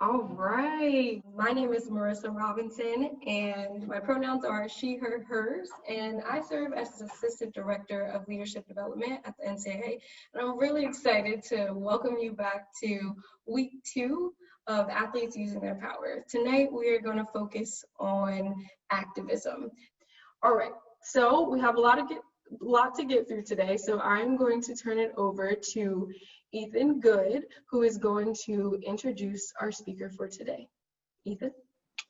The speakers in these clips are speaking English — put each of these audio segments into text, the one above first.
All right. My name is Marissa Robinson, and my pronouns are she, her, hers. And I serve as Assistant Director of Leadership Development at the NCAA. And I'm really excited to welcome you back to week 2 of Athletes Using Their Power. Tonight, we are going to focus on activism. All right. So we have a lot to get through today. So I'm going to turn it over to Ethan Good, who is going to introduce our speaker for today. Ethan?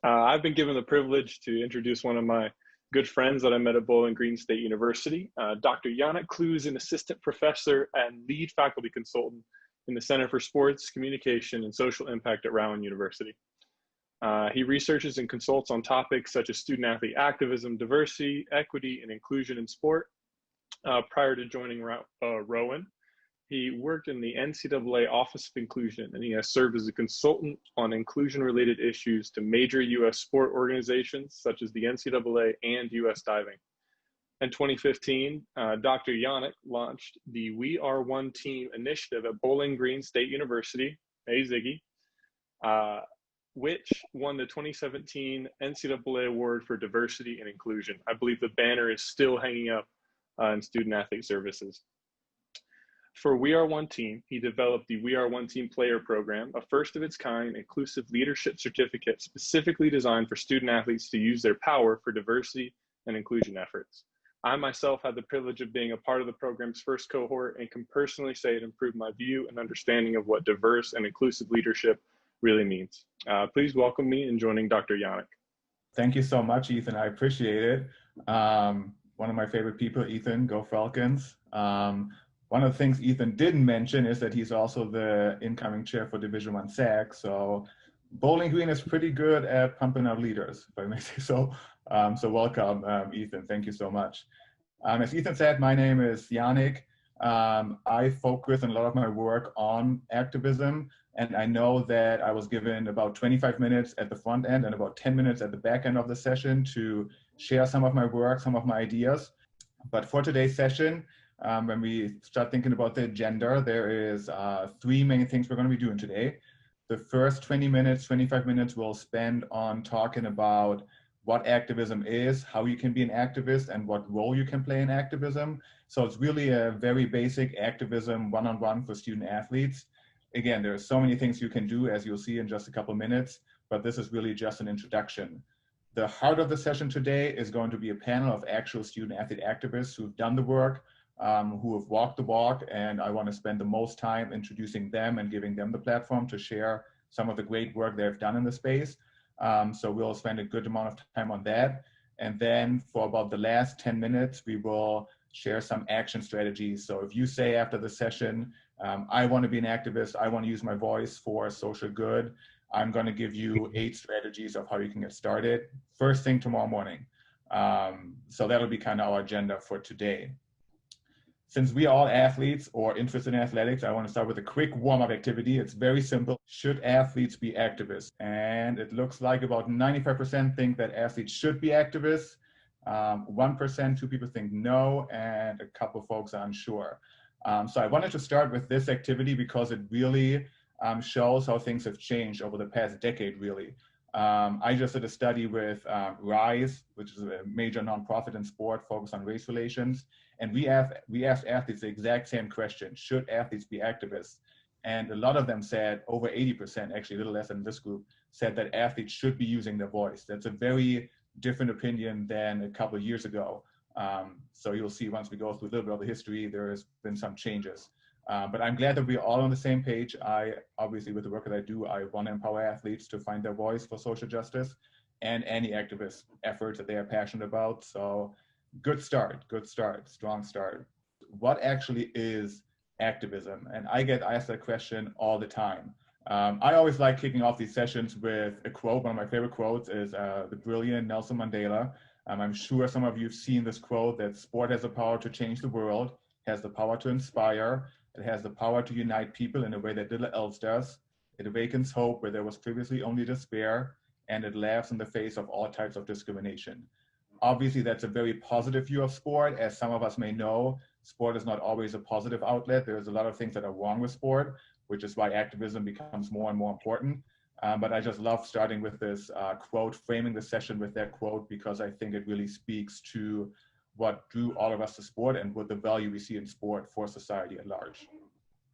I've been given the privilege to introduce one of my good friends that I met at Bowling Green State University. Dr. Yannick Klue is an assistant professor and lead faculty consultant in the Center for Sports, Communication, and Social Impact at Rowan University. He researches and consults on topics such as student-athlete activism, diversity, equity, and inclusion in sport. Prior to joining Rowan, he worked in the NCAA Office of Inclusion, and he has served as a consultant on inclusion-related issues to major U.S. sport organizations such as the NCAA and U.S. Diving. In 2015, Dr. Yannick launched the We Are One Team initiative at Bowling Green State University, hey Ziggy, which won the 2017 NCAA Award for Diversity and Inclusion. I believe the banner is still hanging up in Student Athlete Services. For We Are One Team, he developed the We Are One Team Player Program, a first of its kind inclusive leadership certificate specifically designed for student athletes to use their power for diversity and inclusion efforts. I myself had the privilege of being a part of the program's first cohort and can personally say it improved my view and understanding of what diverse and inclusive leadership really means. Please welcome me in joining Dr. Yannick. Thank you so much, Ethan. I appreciate it. One of my favorite people, Ethan, go Falcons. One of the things Ethan didn't mention is that he's also the incoming chair for Division I SAC. So Bowling Green is pretty good at pumping out leaders, if I may say so. So welcome, Ethan. Thank you so much. As Ethan said, my name is Yannick. I focus in a lot of my work on activism, and I know that I was given about 25 minutes at the front end and about 10 minutes at the back end of the session to share some of my work, some of my ideas. But for today's session, when we start thinking about the agenda, there is 3 main things we're going to be doing today. The first 20 minutes, 25 minutes we'll spend on talking about what activism is, how you can be an activist, and what role you can play in activism. So it's really a very basic activism one-on-one for student athletes. Again, there are so many things you can do, as you'll see in just a couple minutes, but this is really just an introduction. The heart of the session today is going to be a panel of actual student athlete activists who've done the work, who have walked the walk, and I want to spend the most time introducing them and giving them the platform to share some of the great work they've done in the space. So we'll spend a good amount of time on that. And then for about the last 10 minutes, we will share some action strategies. So if you say after the session, I want to be an activist, I want to use my voice for social good, I'm going to give you 8 strategies of how you can get started first thing tomorrow morning. So that'll be kind of our agenda for today. Since we are all athletes or interested in athletics, I want to start with a quick warm-up activity. It's very simple. Should athletes be activists? And it looks like about 95% think that athletes should be activists. 1%, 2 people think no, and a couple folks are unsure. So I wanted to start with this activity because it really shows how things have changed over the past decade, really. I just did a study with RISE, which is a major nonprofit in sport focused on race relations. And we asked athletes the exact same question: should athletes be activists? And a lot of them said, over 80%, actually a little less than this group, said that athletes should be using their voice. That's a very different opinion than a couple of years ago. So you'll see once we go through a little bit of the history, there has been some changes. But I'm glad that we're all on the same page. Obviously, with the work that I do, I want to empower athletes to find their voice for social justice and any activist efforts that they are passionate about. So good start, strong start. What actually is activism? And I get asked that question all the time. I always like kicking off these sessions with a quote. One of my favorite quotes is the brilliant Nelson Mandela. I'm sure some of you have seen this quote, that sport has the power to change the world, has the power to inspire, it has the power to unite people in a way that little else does. It awakens hope where there was previously only despair, and it laughs in the face of all types of discrimination. Obviously, that's a very positive view of sport. As some of us may know, sport is not always a positive outlet. There's a lot of things that are wrong with sport, which is why activism becomes more and more important. But I just love starting with this quote, framing the session with that quote, because I think it really speaks to what drew all of us to sport and what the value we see in sport for society at large.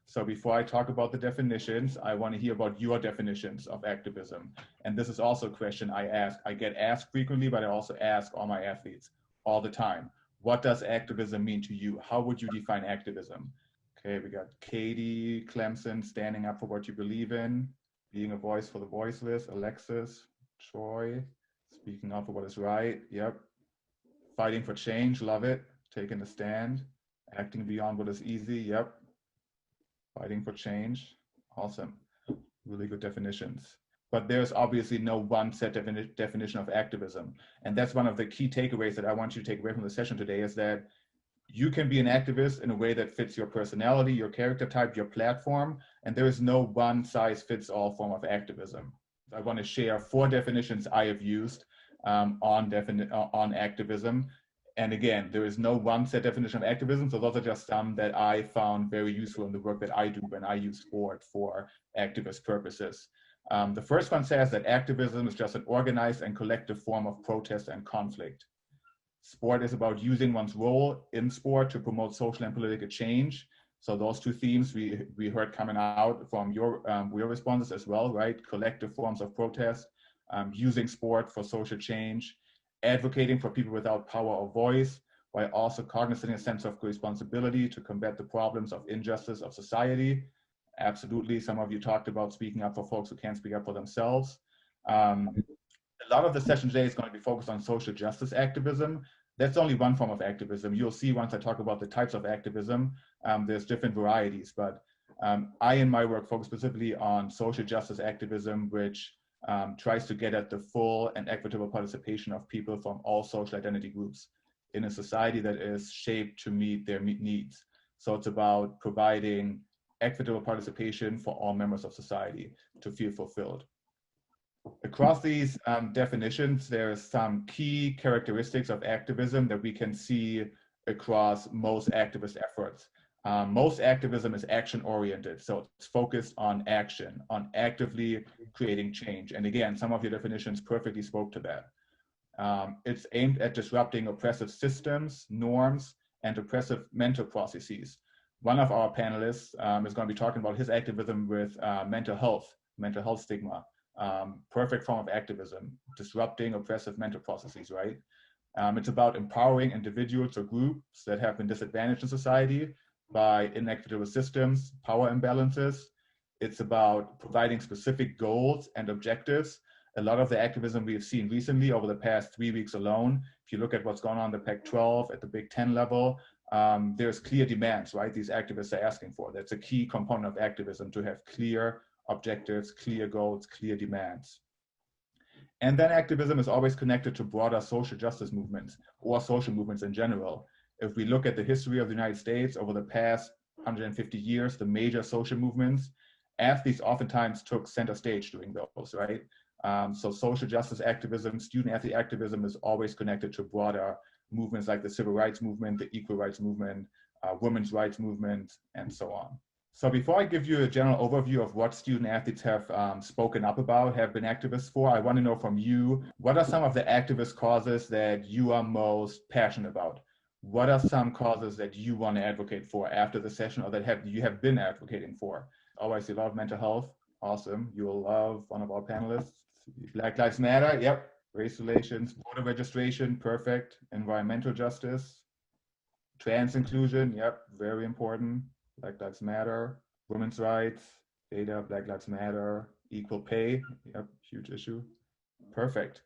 So before I talk about the definitions, I want to hear about your definitions of activism. And this is also a question I get asked frequently, but I also ask all my athletes all the time. What does activism mean to you? How would you define activism? Okay, we got Katie Clemson, standing up for what you believe in, being a voice for the voiceless. Alexis, Troy, speaking up for what is right. Yep. Fighting for change, love it. Taking a stand, acting beyond what is easy. Yep. Fighting for change, awesome. Really good definitions. But there's obviously no one set definition of activism. And that's one of the key takeaways that I want you to take away from the session today, is that you can be an activist in a way that fits your personality, your character type, your platform, and there is no one size fits all form of activism. I want to share 4 definitions I have used on activism. And again, there is no one set definition of activism, so those are just some that I found very useful in the work that I do when I use sport for activist purposes. The first one says that activism is just an organized and collective form of protest and conflict. Sport is about using one's role in sport to promote social and political change. So those 2 themes we heard coming out from your responses as well, right? Collective forms of protest, using sport for social change, advocating for people without power or voice, while also cognizing a sense of responsibility to combat the problems of injustice of society. Absolutely, some of you talked about speaking up for folks who can't speak up for themselves. A lot of the session today is going to be focused on social justice activism. That's only one form of activism. You'll see once I talk about the types of activism, there's different varieties, but I in my work focus specifically on social justice activism, which tries to get at the full and equitable participation of people from all social identity groups in a society that is shaped to meet their needs. So it's about providing equitable participation for all members of society to feel fulfilled. Across these definitions, there are some key characteristics of activism that we can see across most activist efforts. Most activism is action-oriented, so it's focused on action, on actively creating change. And again, some of your definitions perfectly spoke to that. It's aimed at disrupting oppressive systems, norms, and oppressive mental processes. One of our panelists is going to be talking about his activism with mental health stigma. Perfect form of activism, disrupting oppressive mental processes, right? It's about empowering individuals or groups that have been disadvantaged in society by inequitable systems, power imbalances. It's about providing specific goals and objectives. A lot of the activism we've seen recently over the past 3 weeks alone, if you look at what's going on in the Pac-12, at the Big Ten level, there's clear demands, right? These activists are asking for. That's a key component of activism, to have clear objectives, clear goals, clear demands. And then activism is always connected to broader social justice movements or social movements in general. If we look at the history of the United States over the past 150 years, the major social movements, athletes oftentimes took center stage during those, right? So social justice activism, student athlete activism is always connected to broader movements like the civil rights movement, the equal rights movement, women's rights movement, and so on. So before I give you a general overview of what student athletes have spoken up about, have been activists for, I want to know from you, what are some of the activist causes that you are most passionate about? What are some causes that you want to advocate for after the session, or that you have been advocating for? Oh, I see a lot of mental health. Awesome. You'll love one of our panelists. Black Lives Matter. Yep. Race relations, voter registration. Perfect. Environmental justice. Trans inclusion. Yep. Very important. Black Lives Matter. Women's rights. Data. Black Lives Matter. Equal pay. Yep. Huge issue. Perfect.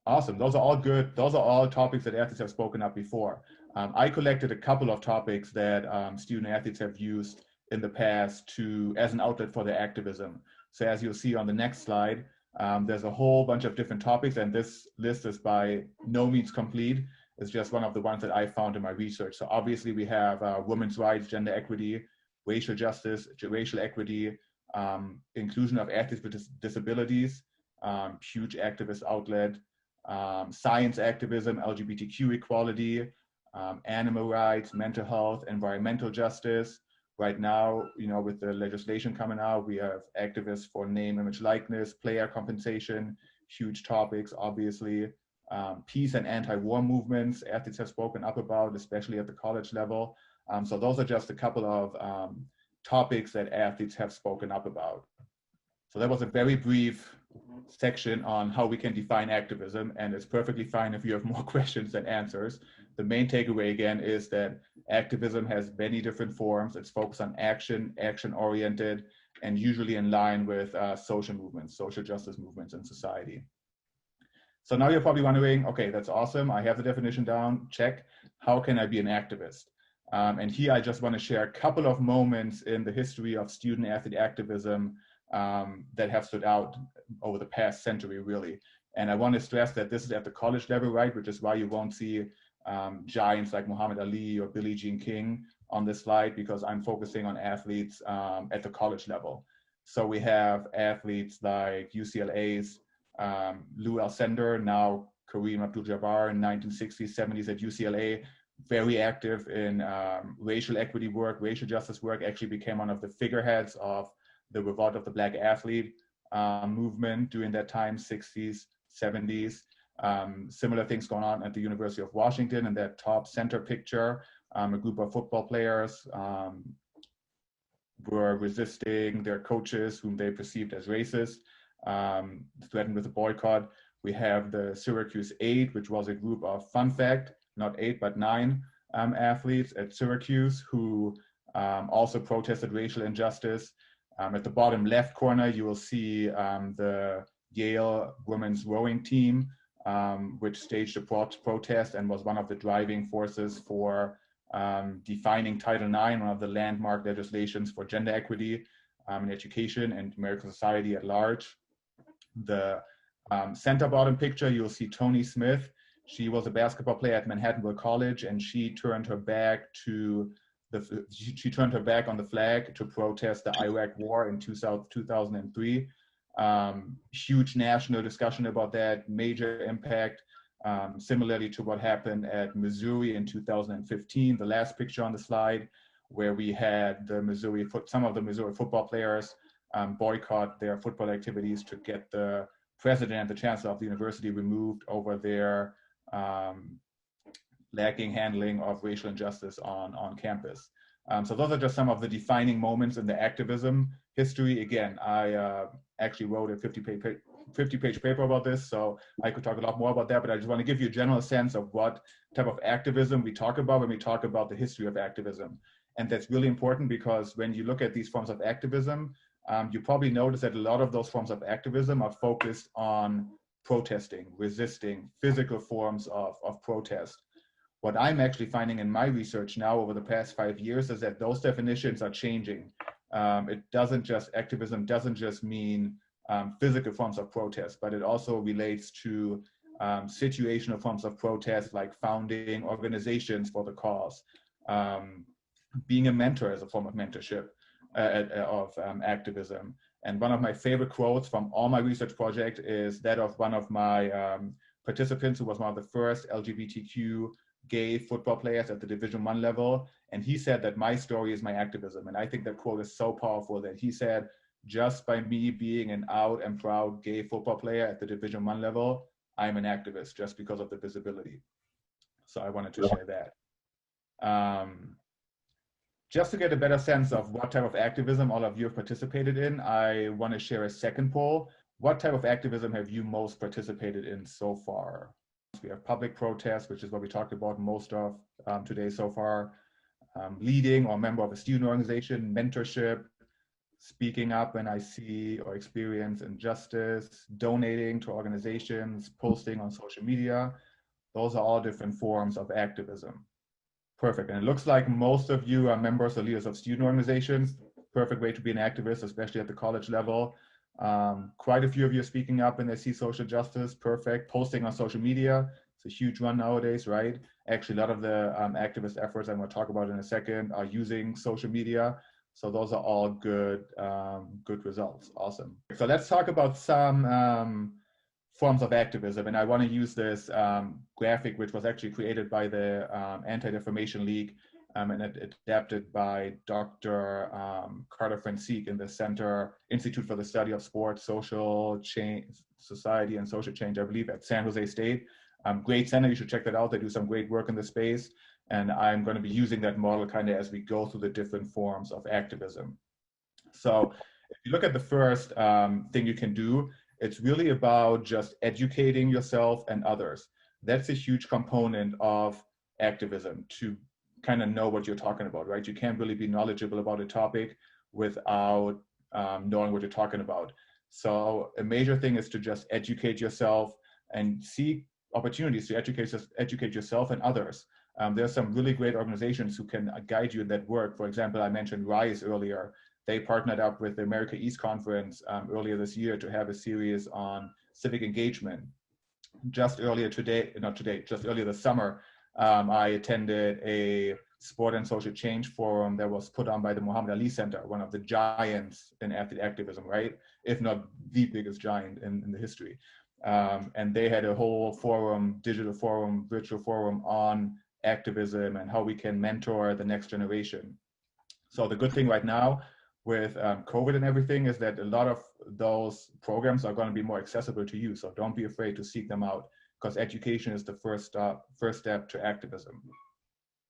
Awesome. Those are all good. Those are all topics that athletes have spoken up before. I collected a couple of topics that student athletes have used in the past as an outlet for their activism. So as you'll see on the next slide, there's a whole bunch of different topics, and this list is by no means complete. It's just one of the ones that I found in my research. So obviously we have women's rights, gender equity, racial justice, racial equity, inclusion of athletes with disabilities, huge activist outlet, science activism, LGBTQ equality, animal rights, mental health, environmental justice, Right now, with the legislation coming out, we have activists for name, image, likeness, player compensation, huge topics, obviously. Peace and anti-war movements, athletes have spoken up about, especially at the college level. So those are just a couple of topics that athletes have spoken up about. So that was a very brief section on how we can define activism, and it's perfectly fine if you have more questions than answers. The main takeaway again is that activism has many different forms. It's focused on action, action-oriented, and usually in line with social movements, social justice movements in society. So now you're probably wondering, okay, that's awesome. I have the definition down, check. How can I be an activist? And here I just want to share a couple of moments in the history of student athlete activism that have stood out over the past century, really. And I want to stress that this is at the college level, right? Which is why you won't see giants like Muhammad Ali or Billie Jean King on this slide, because I'm focusing on athletes at the college level. So we have athletes like UCLA's Lou Alcindor, now Kareem Abdul-Jabbar in 1960s, 70s at UCLA, very active in racial equity work, racial justice work, actually became one of the figureheads of the revolt of the Black athlete movement during that time, 60s, 70s. Similar things going on at the University of Washington in that top center picture. A group of football players were resisting their coaches, whom they perceived as racist, threatened with a boycott. We have the Syracuse 8, which was a group of, fun fact, not 8, but 9 athletes at Syracuse who also protested racial injustice. At the bottom left corner, you will see the Yale women's rowing team, which staged a protest and was one of the driving forces for defining Title IX, one of the landmark legislations for gender equity in education and American society at large. The center bottom picture, you'll see Toni Smith. She was a basketball player at Manhattanville College, and she turned her back on the flag to protest the Iraq War in 2003. Huge national discussion about that, major impact, similarly to what happened at Missouri in 2015, the last picture on the slide, where we had some of the Missouri football players boycott their football activities to get the president and the chancellor of the university removed over their lacking handling of racial injustice on campus. So those are just some of the defining moments in the activism history. Again, I actually wrote a 50-page paper about this, so I could talk a lot more about that, but I just want to give you a general sense of what type of activism we talk about when we talk about the history of activism. And that's really important because when you look at these forms of activism, you probably notice that a lot of those forms of activism are focused on protesting, resisting, physical forms of protest. What I'm actually finding in my research now over the past 5 years is that those definitions are changing. Activism doesn't just mean physical forms of protest, but it also relates to situational forms of protest, like founding organizations for the cause, being a mentor as a form of mentorship, of activism. And one of my favorite quotes from all my research project is that of one of my participants who was one of the first LGBTQ gay football players at the Division I level. And he said that my story is my activism. And I think that quote is so powerful that he said, just by me being an out and proud gay football player at the Division I level, I'm an activist just because of the visibility. So I wanted to share that. Just to get a better sense of what type of activism all of you have participated in, I want to share a second poll. What type of activism have you most participated in so far? We have public protests, which is what we talked about most of today so far. Leading or member of a student organization, mentorship, speaking up when I see or experience injustice, donating to organizations, posting on social media. Those are all different forms of activism. Perfect. And it looks like most of you are members or leaders of student organizations. Perfect way to be an activist, especially at the college level. Quite a few of you are speaking up when they see social justice. Perfect. Posting on social media. It's a huge one nowadays, right? Actually, a lot of the activist efforts I'm going to talk about in a second are using social media. So those are all good, good results. Awesome. So let's talk about some forms of activism. And I want to use this graphic, which was actually created by the Anti-Defamation League and adapted by Dr. Carter Francique in the Institute for the Study of Sports, Social Change, Society and Social Change, I believe, at San Jose State. Great center, you should check that out. They do some great work in the space. And I'm going to be using that model kind of as we go through the different forms of activism. So if you look at the first thing you can do, it's really about just educating yourself and others. That's a huge component of activism, to kind of know what you're talking about, right? You can't really be knowledgeable about a topic without knowing what you're talking about. So a major thing is to just educate yourself and seek opportunities to educate yourself and others. There's some really great organizations who can guide you in that work. For example, I mentioned RISE earlier. They partnered up with the America East Conference earlier this year to have a series on civic engagement. Just earlier this summer, I attended a sport and social change forum that was put on by the Muhammad Ali Center, one of the giants in athlete activism, right? If not the biggest giant in the history. And they had a whole forum, digital forum, virtual forum on activism and how we can mentor the next generation. So the good thing right now with COVID and everything is that a lot of those programs are going to be more accessible to you. So don't be afraid to seek them out, because education is the first step to activism.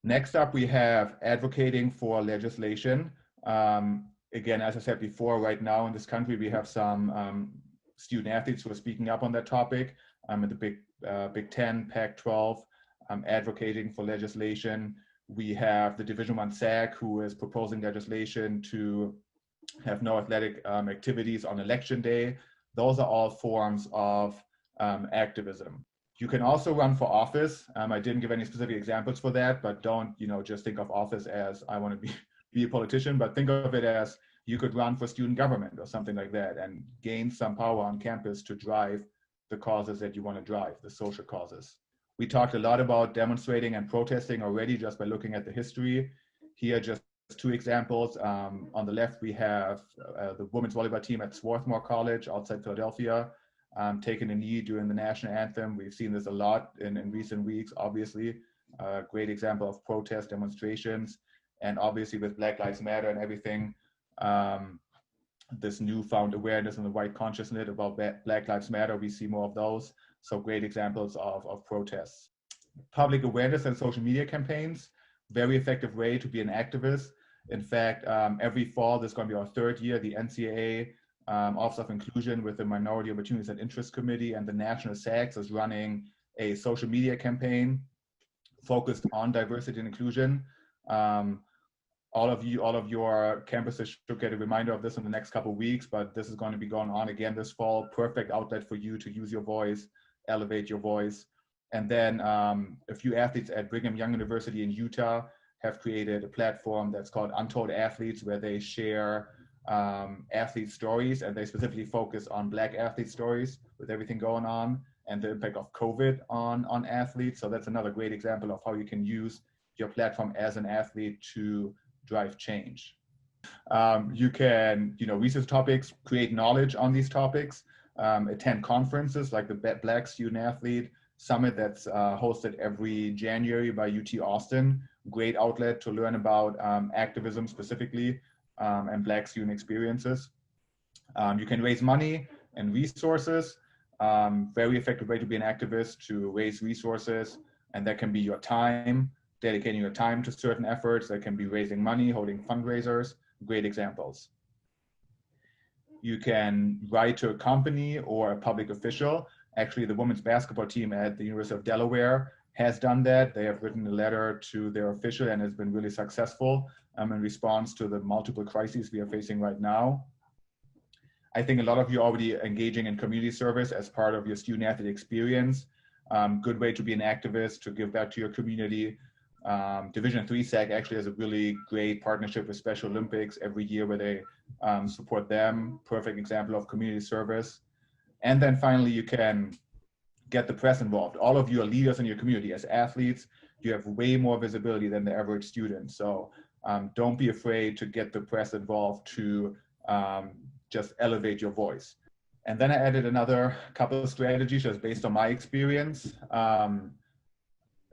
Next up, we have advocating for legislation. Again, as I said before, right now in this country, we have some student athletes who are speaking up on that topic. At the Big 10, Pac-12, advocating for legislation. We have the Division I SAC, who is proposing legislation to have no athletic activities on election day. Those are all forms of activism. You can also run for office. I didn't give any specific examples for that, but don't just think of office as I want to be a politician, but think of it as you could run for student government or something like that and gain some power on campus to drive the causes that you want to drive, the social causes. We talked a lot about demonstrating and protesting already just by looking at the history. Here, just two examples. On the left, we have the women's volleyball team at Swarthmore College outside Philadelphia, taking a knee during the national anthem. We've seen this a lot in recent weeks, obviously. A great example of protest demonstrations. And obviously with Black Lives Matter and everything, this newfound awareness and the white consciousness about Black Lives Matter, we see more of those. So great examples of protests. Public awareness and social media campaigns, very effective way to be an activist. In fact, every fall, this is going to be our third year, the NCAA Office of Inclusion with the Minority Opportunities and Interest Committee and the National SACs is running a social media campaign focused on diversity and inclusion. All of your campuses should get a reminder of this in the next couple of weeks, but this is going to be going on again this fall. Perfect outlet for you to use your voice, elevate your voice. And then a few athletes at Brigham Young University in Utah have created a platform that's called Untold Athletes, where they share athlete stories, and they specifically focus on Black athlete stories with everything going on and the impact of COVID on athletes. So that's another great example of how you can use your platform as an athlete to drive change. You can, research topics, create knowledge on these topics, attend conferences like the Black Student Athlete Summit that's hosted every January by UT Austin. Great outlet to learn about activism specifically and Black student experiences. You can raise money and resources. Very effective way to be an activist, to raise resources, and that can be your time, dedicating your time to certain efforts. That can be raising money, holding fundraisers, great examples. You can write to a company or a public official. Actually, the women's basketball team at the University of Delaware has done that. They have written a letter to their official and it's been really successful in response to the multiple crises we are facing right now. I think a lot of you are already engaging in community service as part of your student athlete experience. Good way to be an activist, to give back to your community. Division III SAC actually has a really great partnership with Special Olympics every year where they support them. Perfect example of community service. And then finally, you can get the press involved. All of you are leaders in your community. As athletes, you have way more visibility than the average student. So don't be afraid to get the press involved to just elevate your voice. And then I added another couple of strategies just based on my experience.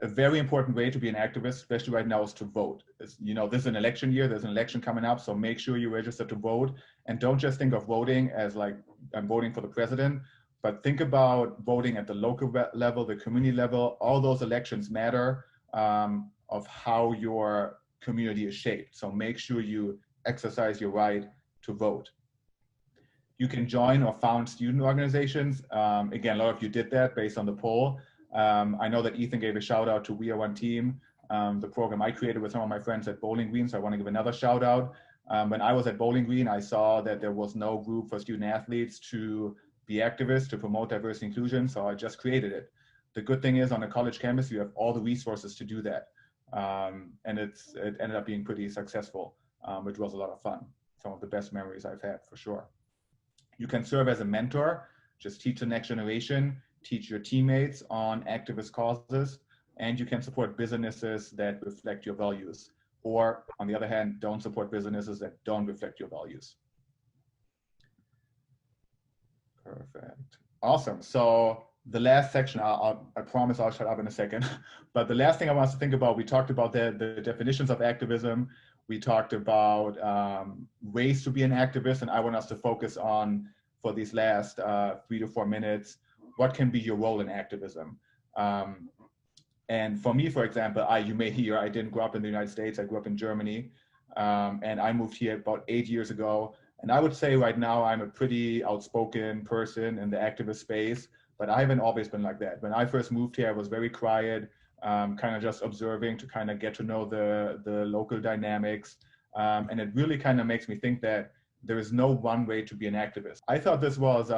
a very important way to be an activist, especially right now, is to vote. You know, this is an election year, there's an election coming up, so make sure you register to vote. And don't just think of voting as like, I'm voting for the president, but think about voting at the local level, the community level. All those elections matter of how your community is shaped. So make sure you exercise your right to vote. You can join or found student organizations. Again, a lot of you did that based on the poll. I know that Ethan gave a shout out to We Are One Team, the program I created with some of my friends at Bowling Green. So I want to give another shout out. When I was at Bowling Green, I saw that there was no group for student athletes to be activists, to promote diversity and inclusion. So I just created it. The good thing is on a college campus, you have all the resources to do that. And it ended up being pretty successful, which was a lot of fun. Some of the best memories I've had, for sure. You can serve as a mentor, just teach the next generation, teach your teammates on activist causes, and you can support businesses that reflect your values. Or on the other hand, don't support businesses that don't reflect your values. Perfect. Awesome. So the last section, I promise I'll shut up in a second, but the last thing I want us to think about, we talked about the definitions of activism. We talked about ways to be an activist, and I want us to focus on, for these last 3 to 4 minutes, what can be your role in activism? And for me, for example, you may hear, I didn't grow up in the United States, I grew up in Germany, and I moved here about 8 years ago. And I would say right now I'm a pretty outspoken person in the activist space, but I haven't always been like that. When I first moved here, I was very quiet, kind of just observing to kind of get to know the local dynamics. And it really kind of makes me think that there is no one way to be an activist. I thought this was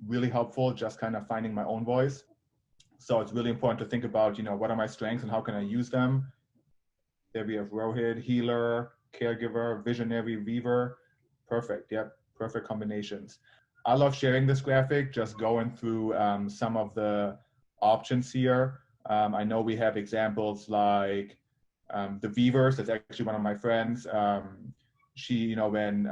really helpful, just kind of finding my own voice. So it's really important to think about, you know, what are my strengths and how can I use them? There we have Rohit, healer, caregiver, visionary, weaver. Perfect, yep, perfect combinations. I love sharing this graphic, just going through some of the options here. I know we have examples like the weavers, that's actually one of my friends. She, you know, when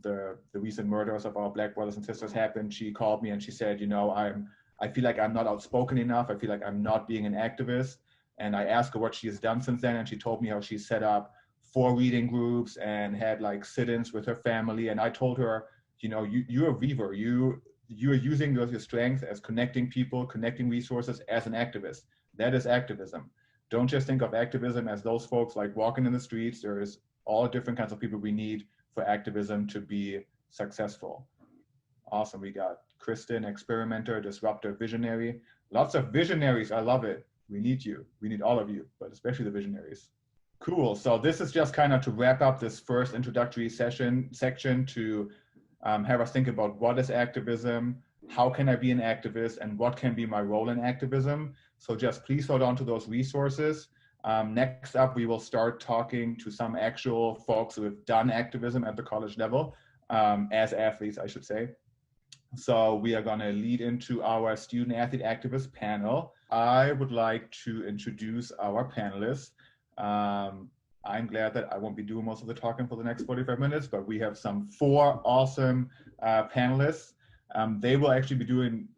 the recent murders of our Black brothers and sisters happened, she called me and she said, you know, I feel like I'm not outspoken enough. I feel like I'm not being an activist. And I asked her what she has done since then. And she told me how she set up 4 reading groups and had like sit-ins with her family. And I told her, you know, you're a weaver. You are using your strength as connecting people, connecting resources as an activist. That is activism. Don't just think of activism as those folks like walking in the streets. There is all different kinds of people we need for activism to be successful. Awesome. We got Kristen, experimenter, disruptor, visionary. Lots of visionaries. I love it. We need you. We need all of you, but especially the visionaries. Cool. So this is just kind of to wrap up this first introductory section to have us think about what is activism, how can I be an activist, and what can be my role in activism. So just please hold on to those resources. Next up, we will start talking to some actual folks who have done activism at the college level, as athletes, I should say. So we are going to lead into our student athlete activist panel. I would like to introduce our panelists. I'm glad that I won't be doing most of the talking for the next 45 minutes, but we have some 4 awesome panelists. They will actually be doing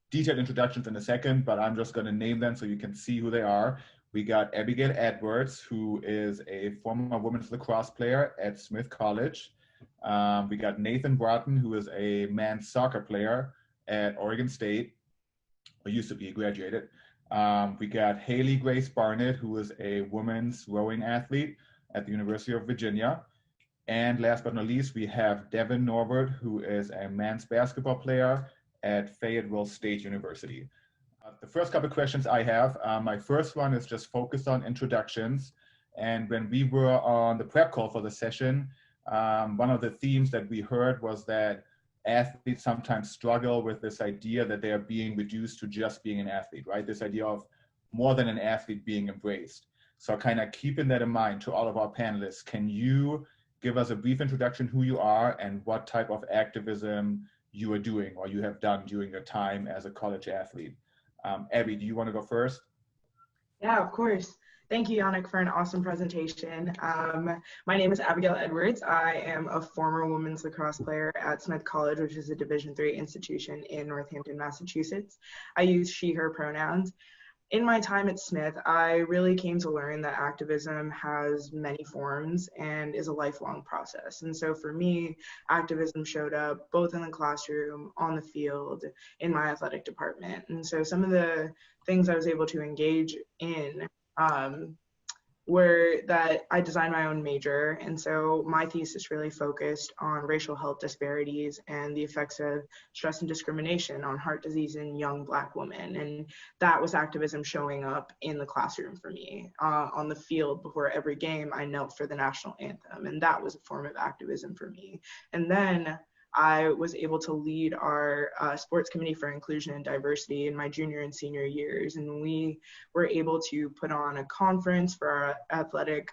detailed introductions in a second, but I'm just going to name them so you can see who they are. We got Abigail Edwards, who is a former women's lacrosse player at Smith College. We got Nathan Broughton, who is a men's soccer player at Oregon State, or used to be, graduated. We got Haley Grace Barnett, who is a women's rowing athlete at the University of Virginia. And last but not least, we have Devin Norbert, who is a men's basketball player at Fayetteville State University. The first couple of questions I have, my first one is just focused on introductions. And when we were on the prep call for the session, one of the themes that we heard was that athletes sometimes struggle with this idea that they are being reduced to just being an athlete, right? This idea of more than an athlete being embraced. So kind of keeping that in mind to all of our panelists, can you give us a brief introduction who you are and what type of activism you are doing or you have done during your time as a college athlete? Abby, do you want to go first? Yeah, of course. Thank you, Yannick, for an awesome presentation. My name is Abigail Edwards. I am a former women's lacrosse player at Smith College, which is a Division III institution in Northampton, Massachusetts. I use she, her pronouns. in my time at Smith, I really came to learn that activism has many forms and is a lifelong process. And so for me, activism showed up both in the classroom, on the field, in my athletic department. And so some of the things I was able to engage in were that I designed my own major. And so my thesis really focused on racial health disparities and the effects of stress and discrimination on heart disease in young Black women. And that was activism showing up in the classroom for me. On the field, before every game, I knelt for the national anthem. And that was a form of activism for me. And then I was able to lead our sports committee for inclusion and diversity in my junior and senior years. And we were able to put on a conference for our athletic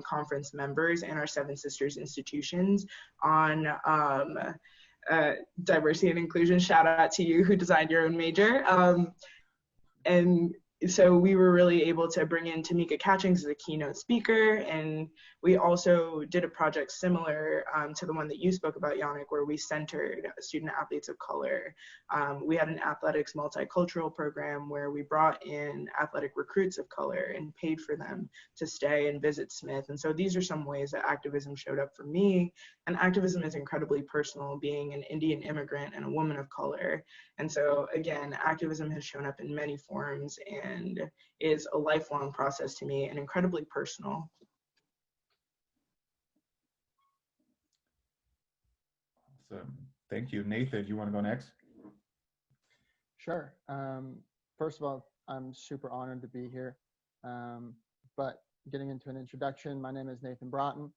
conference members and our Seven Sisters institutions on diversity and inclusion. Shout out to you who designed your own major. And so we were really able to bring in Tamika Catchings as a keynote speaker, and we also did a project similar to the one that you spoke about, Yannick, where we centered student athletes of color. We had an athletics multicultural program where we brought in athletic recruits of color and paid for them to stay and visit Smith. And so these are some ways that activism showed up for me. And activism is incredibly personal, being an Indian immigrant and a woman of color. And so again, activism has shown up in many forms and is a lifelong process to me and incredibly personal. Awesome. Thank you. Nathan, do you want to go next? Sure. First of all, I'm super honored to be here. But getting into an introduction, my name is Nathan Broughton.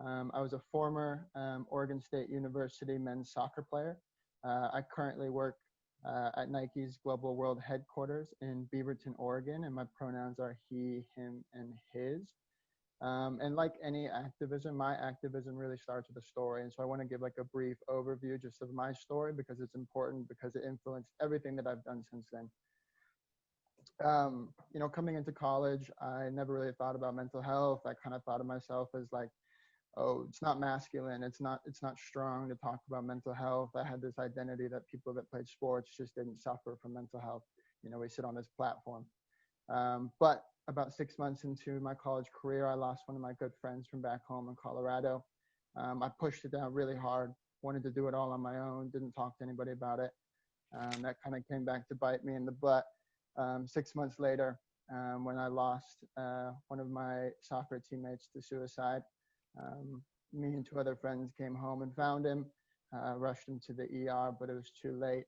I was a former Oregon State University men's soccer player. I currently work at Nike's Global World Headquarters in Beaverton, Oregon, and my pronouns are he, him, and his. And like any activism, my activism really starts with a story. And so I want to give like a brief overview just of my story because it's important, because it influenced everything that I've done since then. You know, coming into college, I never really thought about mental health. I kind of thought of myself as like, oh, it's not masculine. It's not strong to talk about mental health. I had this identity that people that played sports just didn't suffer from mental health. You know, we sit on this platform. But about 6 months into my college career, I lost one of my good friends from back home in Colorado. I pushed it down really hard, wanted to do it all on my own, didn't talk to anybody about it. That kind of came back to bite me in the butt. 6 months later, when I lost one of my soccer teammates to suicide, me and two other friends came home and found him, rushed him to the ER, but it was too late.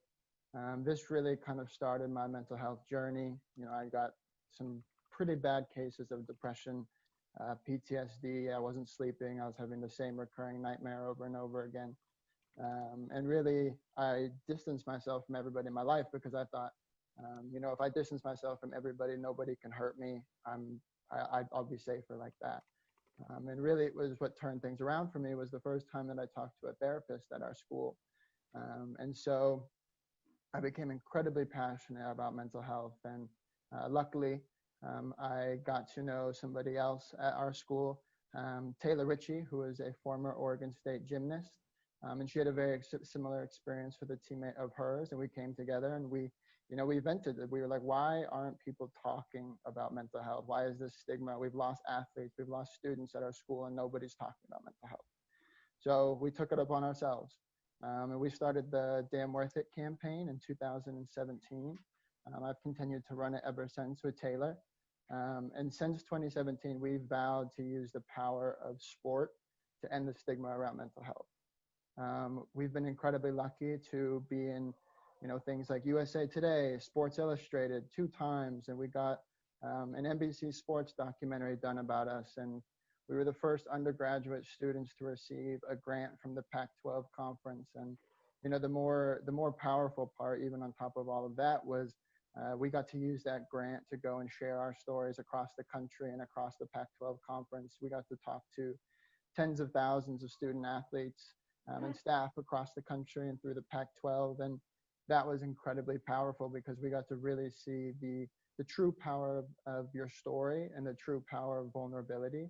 This really kind of started my mental health journey. You know, I got some pretty bad cases of depression, PTSD. I wasn't sleeping. I was having the same recurring nightmare over and over again. And really, I distanced myself from everybody in my life because I thought, you know, if I distance myself from everybody, nobody can hurt me. I'll be safer like that. And really, it was what turned things around for me was the first time that I talked to a therapist at our school. And so I became incredibly passionate about mental health. And luckily, I got to know somebody else at our school, Taylor Ritchie, who is a former Oregon State gymnast. And she had a very similar experience with a teammate of hers. And we came together and we vented. We were like, why aren't people talking about mental health? Why is this stigma? We've lost athletes, we've lost students at our school, and nobody's talking about mental health. So we took it upon ourselves. And we started the Damn Worth It campaign in 2017. I've continued to run it ever since with Taylor. And since 2017, we've vowed to use the power of sport to end the stigma around mental health. We've been incredibly lucky to be in, you know, things like USA Today, Sports Illustrated 2 times, and we got an NBC Sports documentary done about us. And we were the first undergraduate students to receive a grant from the Pac-12 conference. And, you know, the more powerful part, even on top of all of that, was we got to use that grant to go and share our stories across the country and across the Pac-12 conference. We got to talk to tens of thousands of student athletes and staff across the country and through the Pac-12. And that was incredibly powerful because we got to really see the true power of your story and the true power of vulnerability.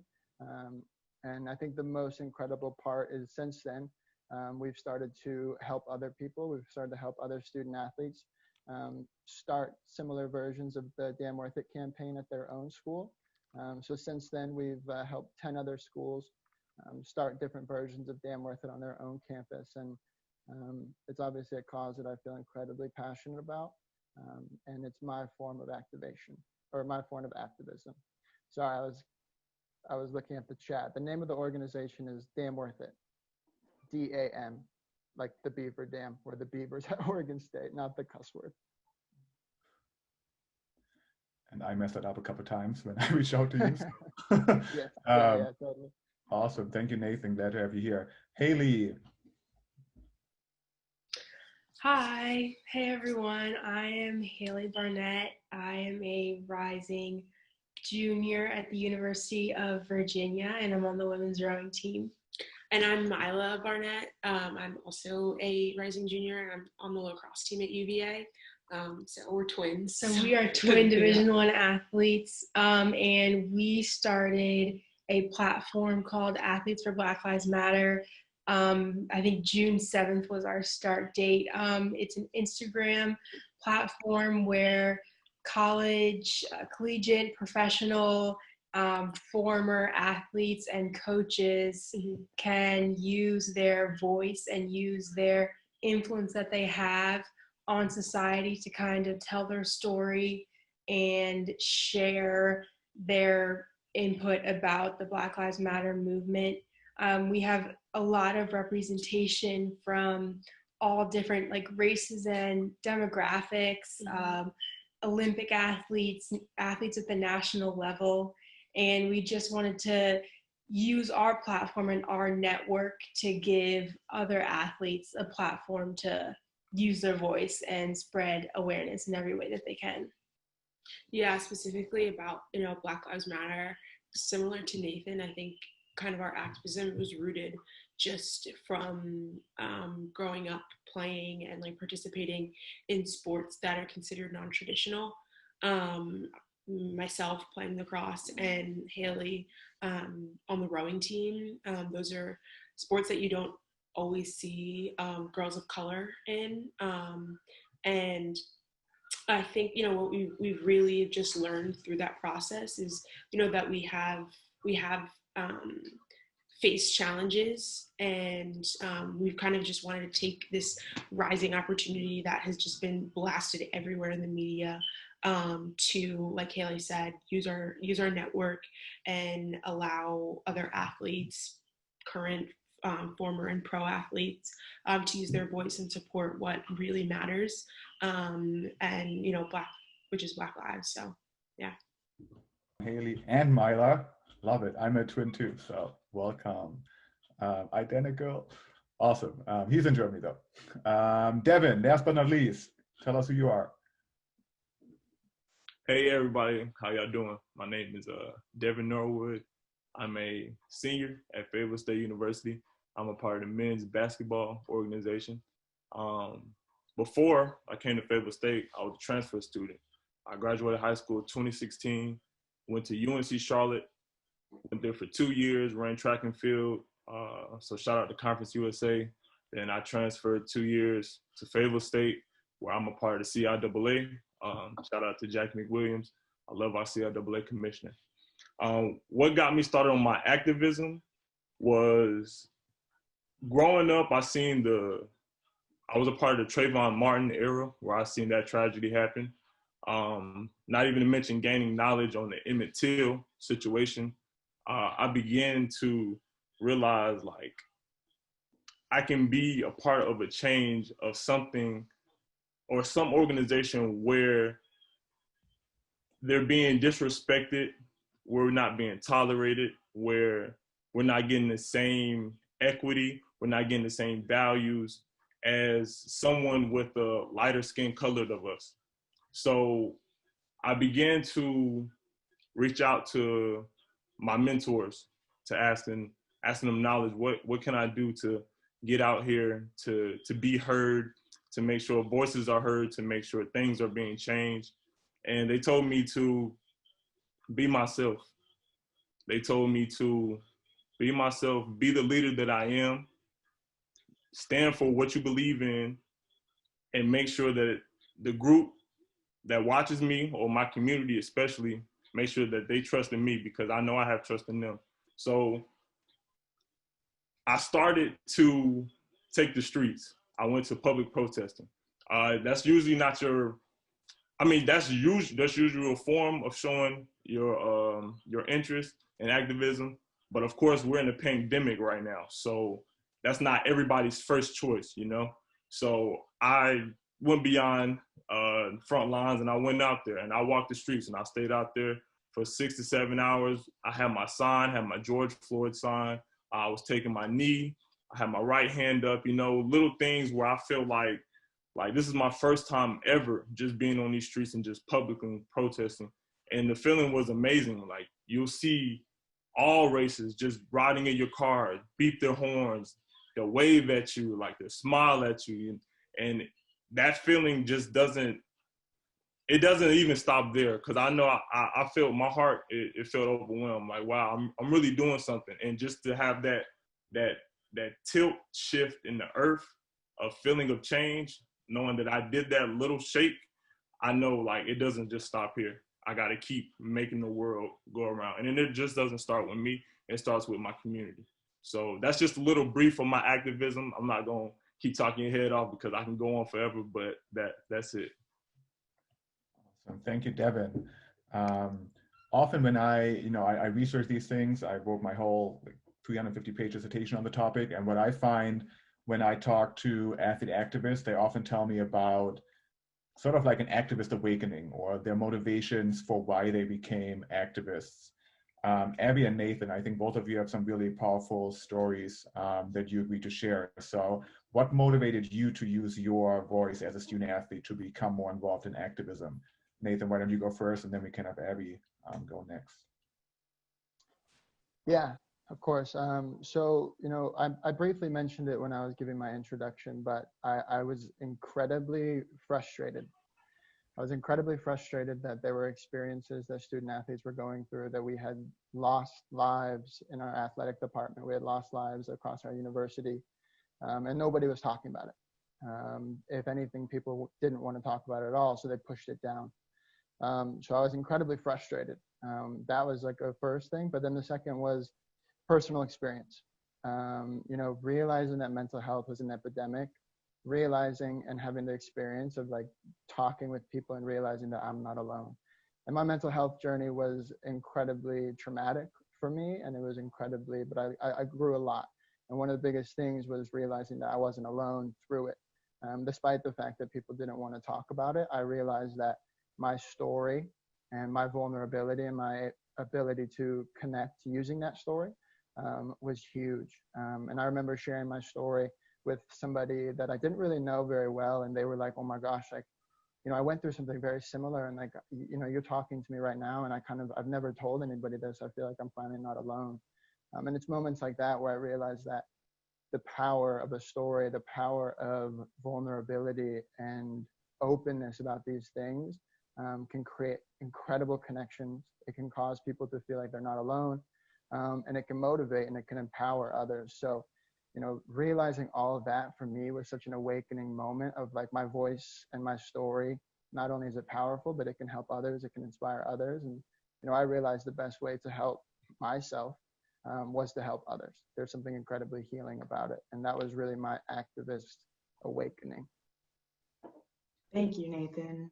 And I think the most incredible part is since then, we've started to help other people. We've started to help other student athletes. start similar versions of the Damn Worth It campaign at their own school. So since then, we've helped 10 other schools start different versions of Damn Worth It on their own campus. And it's obviously a cause that I feel incredibly passionate about. And it's my form of activation, or my form of activism. Sorry, I was looking at the chat. The name of the organization is Damn Worth It. DAM, like the Beaver Dam, where the beavers at Oregon State, not the cuss word. And I messed that up a couple of times when I reached out to you. Yeah, totally. Awesome. Thank you, Nathan. Glad to have you here. Haley. Hi. Hey, everyone. I am Haley Barnett. I am a rising junior at the University of Virginia, and I'm on the women's rowing team. And I'm Mila Barnett. I'm also a rising junior, and I'm on the lacrosse team at UVA. So we're twins. So we are twin Division I athletes, and we started a platform called Athletes for Black Lives Matter. I think June 7th was our start date. It's an Instagram platform where college, collegiate, professional, former athletes and coaches can use their voice and use their influence that they have on society to kind of tell their story and share their input about the Black Lives Matter movement. We have a lot of representation from all different like races and demographics, Olympic athletes at the national level. And we just wanted to use our platform and our network to give other athletes a platform to use their voice and spread awareness in every way that they can. Yeah, specifically about, Black Lives Matter, similar to Nathan, I think kind of our activism was rooted just from growing up playing and like participating in sports that are considered non-traditional. Myself playing lacrosse and Haley on the rowing team. Those are sports that you don't always see girls of color in. And I think, what we've really just learned through that process is, that we have faced challenges, and we've kind of just wanted to take this rising opportunity that has just been blasted everywhere in the media to, like Haley said, use our network and allow other athletes, current, former, and pro athletes to use their voice and support what really matters, and which is Black lives. So yeah. Haley and Mila, love it. I'm a twin too, so welcome. Identical, awesome. He's in Germany though. Devin, last but not least, tell us who you are. Hey everybody, how y'all doing? My name is Devin Norwood. I'm a senior at Fayetteville State University. I'm a part of the men's basketball organization. Before I came to Fayetteville State, I was a transfer student. I graduated high school in 2016, went to UNC Charlotte, went there for 2 years, ran track and field. So shout out to Conference USA. Then I transferred 2 years to Fayetteville State, where I'm a part of the CIAA. Shout out to Jackie McWilliams. I love our CIAA commissioner. What got me started on my activism was growing up, I was a part of the Trayvon Martin era where I seen that tragedy happen. Not even to mention gaining knowledge on the Emmett Till situation. I began to realize like I can be a part of a change of something or some organization where they're being disrespected, we're not being tolerated, where we're not getting the same equity, we're not getting the same values as someone with a lighter skin colored of us. So I began to reach out to my mentors to ask them knowledge, what can I do to get out here, to be heard, to make sure voices are heard, to make sure things are being changed. And they told me to be myself. They told me to be myself, be the leader that I am, stand for what you believe in, and make sure that the group that watches me, or my community especially, make sure that they trust in me, because I know I have trust in them. So I started to take the streets. I went to public protesting. That's usually not your, that's usually a form of showing your interest in activism. But of course, we're in a pandemic right now, so that's not everybody's first choice, you know. So I went beyond front lines, and I went out there and I walked the streets, and I stayed out there for 6 to 7 hours. I had my sign, had my George Floyd sign. I was taking my knee. I had my right hand up, you know, little things where I feel like this is my first time ever just being on these streets and just publicly protesting. And the feeling was amazing. Like, you'll see all races just riding in your car, beep their horns, they'll wave at you, like they'll smile at you. And that feeling just doesn't even stop there. Cause I know I felt my heart, it felt overwhelmed. Like, wow, I'm really doing something. And just to have that tilt shift in the earth, a feeling of change, knowing that I did that little shake, I know, like, it doesn't just stop here. I got to keep making the world go around. And then it just doesn't start with me. It starts with my community. So that's just a little brief on my activism. I'm not going to keep talking your head off because I can go on forever, but that's it. Awesome. Thank you, Devin. Often when I research these things, I wrote my whole 350-page dissertation on the topic. And what I find when I talk to athlete activists, they often tell me about sort of like an activist awakening, or their motivations for why they became activists. Abby and Nathan, I think both of you have some really powerful stories that you agreed to share. So what motivated you to use your voice as a student athlete to become more involved in activism? Nathan, why don't you go first, and then we can have Abby go next. Yeah, of course. So, you know, I briefly mentioned it when I was giving my introduction, but I was incredibly frustrated. I was incredibly frustrated that there were experiences that student athletes were going through, that we had lost lives in our athletic department. We had lost lives across our university, and nobody was talking about it. If anything, people didn't want to talk about it at all, so they pushed it down. So I was incredibly frustrated. That was like a first thing, but then the second was personal experience. You know, realizing that mental health was an epidemic, realizing and having the experience of like talking with people and realizing that I'm not alone. And my mental health journey was incredibly traumatic for me, and it was incredibly, but I grew a lot. And one of the biggest things was realizing that I wasn't alone through it. Despite the fact that people didn't want to talk about it, I realized that my story and my vulnerability and my ability to connect using that story was huge. And I remember sharing my story with somebody that I didn't really know very well, and they were like, oh my gosh, like, you know, I went through something very similar, and like, you know, you're talking to me right now, and I've never told anybody this. I feel like I'm finally not alone. And it's moments like that where I realize that the power of a story, the power of vulnerability and openness about these things can create incredible connections. It can cause people to feel like they're not alone, and it can motivate and it can empower others. So, you know, realizing all of that for me was such an awakening moment of like, my voice and my story, not only is it powerful, but it can help others, it can inspire others. And, you know, I realized the best way to help myself was to help others. There's something incredibly healing about it. And that was really my activist awakening. Thank you, Nathan.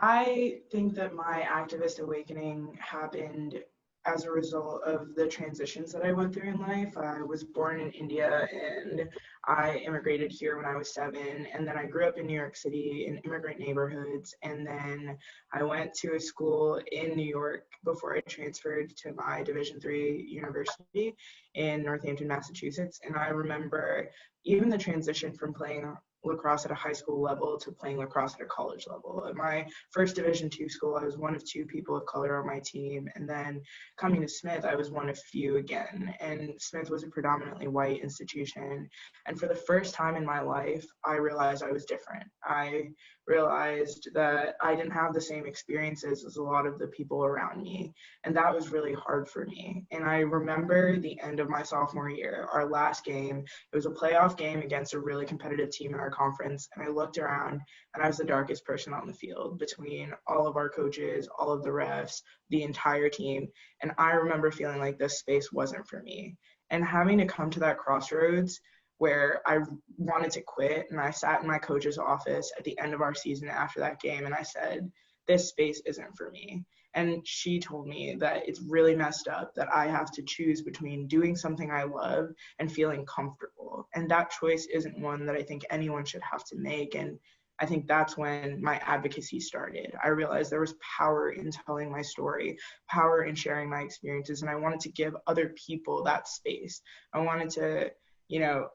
I think that my activist awakening happened as a result of the transitions that I went through in life. I was born in India, and I immigrated here when I was 7, and then I grew up in New York City in immigrant neighborhoods, and then I went to a school in New York before I transferred to my Division III university in Northampton, Massachusetts. And I remember even the transition from playing lacrosse at a high school level to playing lacrosse at a college level. At my first Division II school, I was one of 2 people of color on my team. And then coming to Smith, I was one of few again. And Smith was a predominantly white institution. And for the first time in my life, I realized I was different. I realized that I didn't have the same experiences as a lot of the people around me. And that was really hard for me. And I remember the end of my sophomore year, our last game, it was a playoff game against a really competitive team in our conference. And I looked around and I was the darkest person on the field between all of our coaches, all of the refs, the entire team. And I remember feeling like this space wasn't for me. And having to come to that crossroads where I wanted to quit, and I sat in my coach's office at the end of our season after that game, and I said, this space isn't for me. And she told me that it's really messed up that I have to choose between doing something I love and feeling comfortable. And that choice isn't one that I think anyone should have to make. And I think that's when my advocacy started. I realized there was power in telling my story, power in sharing my experiences, and I wanted to give other people that space. I wanted to,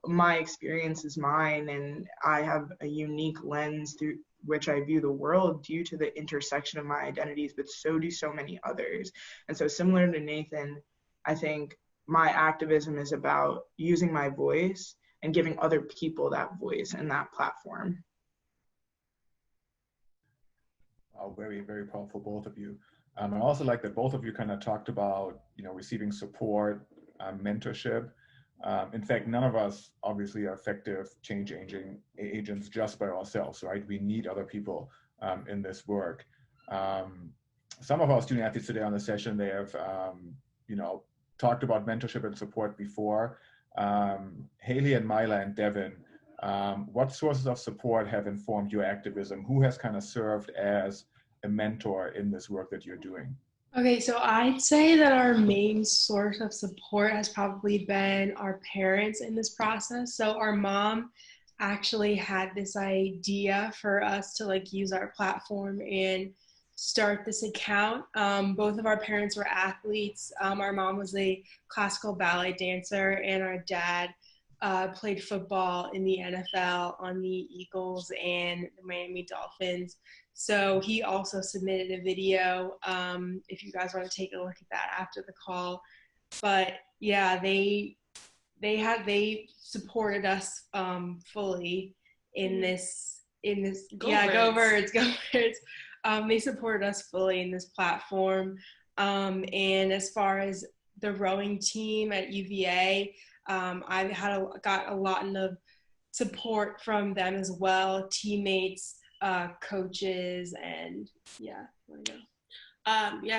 my experience is mine, and I have a unique lens through which I view the world due to the intersection of my identities, but so do so many others. And so similar to Nathan, I think my activism is about using my voice and giving other people that voice and that platform. Very, very powerful, both of you. I also like that both of you kind of talked about, receiving support, mentorship. In fact, none of us obviously are effective change agents just by ourselves, right? We need other people in this work. Some of our student athletes today on the session, they have, talked about mentorship and support before. Haley and Mila and Devin, what sources of support have informed your activism? Who has kind of served as a mentor in this work that you're doing? Okay, so I'd say that our main source of support has probably been our parents in this process. So our mom actually had this idea for us to use our platform and start this account. Both of our parents were athletes. Our mom was a classical ballet dancer, and our dad played football in the NFL on the Eagles and the Miami Dolphins. So he also submitted a video, if you guys want to take a look at that after the call. But yeah, they supported us fully in this Go Birds. They supported us fully in this platform. And as far as the rowing team at UVA, I've got a lot of support from them as well, teammates, coaches, and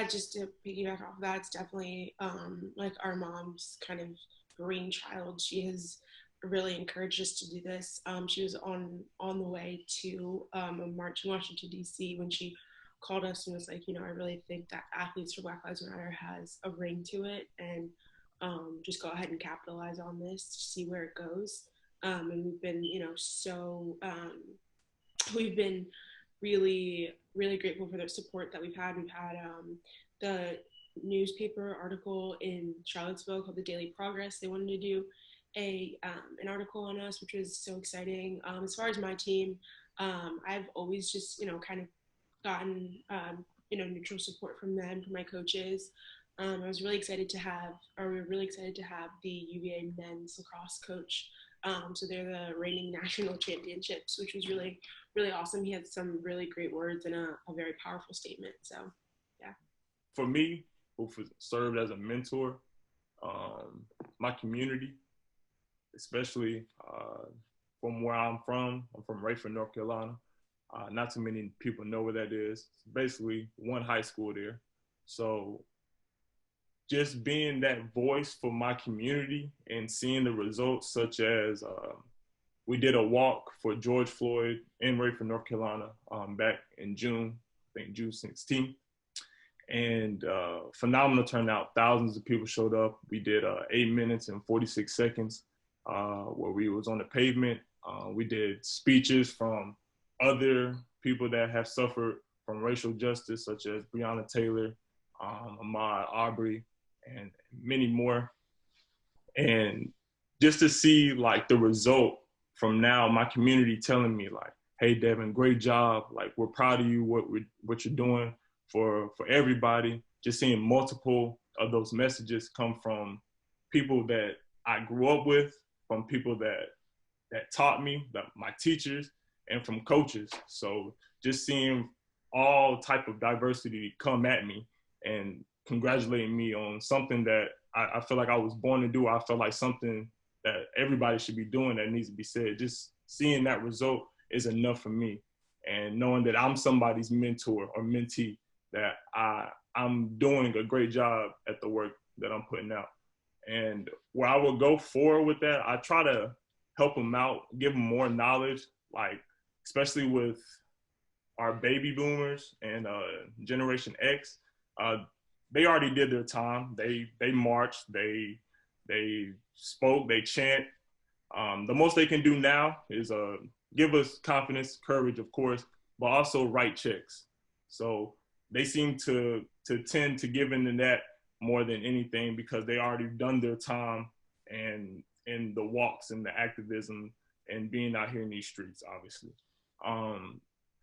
just to piggyback off of that, it's definitely our mom's kind of brainchild. She has really encouraged us to do this. She was on the way to a march in Washington, D.C. when she called us and was like, I really think that Athletes for Black Lives Matter has a ring to it, and just go ahead and capitalize on this to see where it goes. And we've been, we've been really, really grateful for the support that we've had. We've had the newspaper article in Charlottesville called the Daily Progress. They wanted to do an article on us, which was so exciting. As far as my team, I've always just, kind of gotten, neutral support from them, from my coaches. I was really excited to have, we're really excited to have the UVA men's lacrosse coach. So they're the reigning national championships, which was really, really awesome. He had some really great words and a very powerful statement. So, yeah. For me, who served as a mentor, my community, especially from where I'm from Rayford, North Carolina. Not too many people know where that is. It's basically one high school there. So just being that voice for my community and seeing the results, such as we did a walk for George Floyd in Rayford, North Carolina, back in June, I think June 16th. And phenomenal turnout. Thousands of people showed up. We did 8 minutes and 46 seconds where we was on the pavement. We did speeches from other people that have suffered from racial justice, such as Breonna Taylor, Ahmaud Arbery, and many more. And just to see the result from now, my community telling me hey, Devin, great job. We're proud of you, what you're doing for everybody. Just seeing multiple of those messages come from people that I grew up with, from people that taught me, my teachers, and from coaches. So just seeing all type of diversity come at me and congratulating me on something that I feel like I was born to do. I feel like something that everybody should be doing that needs to be said. Just seeing that result is enough for me. And knowing that I'm somebody's mentor or mentee, that I'm doing a great job at the work that I'm putting out. And where I would go forward with that, I try to help them out, give them more knowledge, like especially with our baby boomers and Generation X. They already did their time. They marched, they spoke, they chant. The most they can do now is give us confidence, courage, of course, but also write checks. So they seem to tend to give into that more than anything because they already done their time and in the walks and the activism and being out here in these streets, obviously.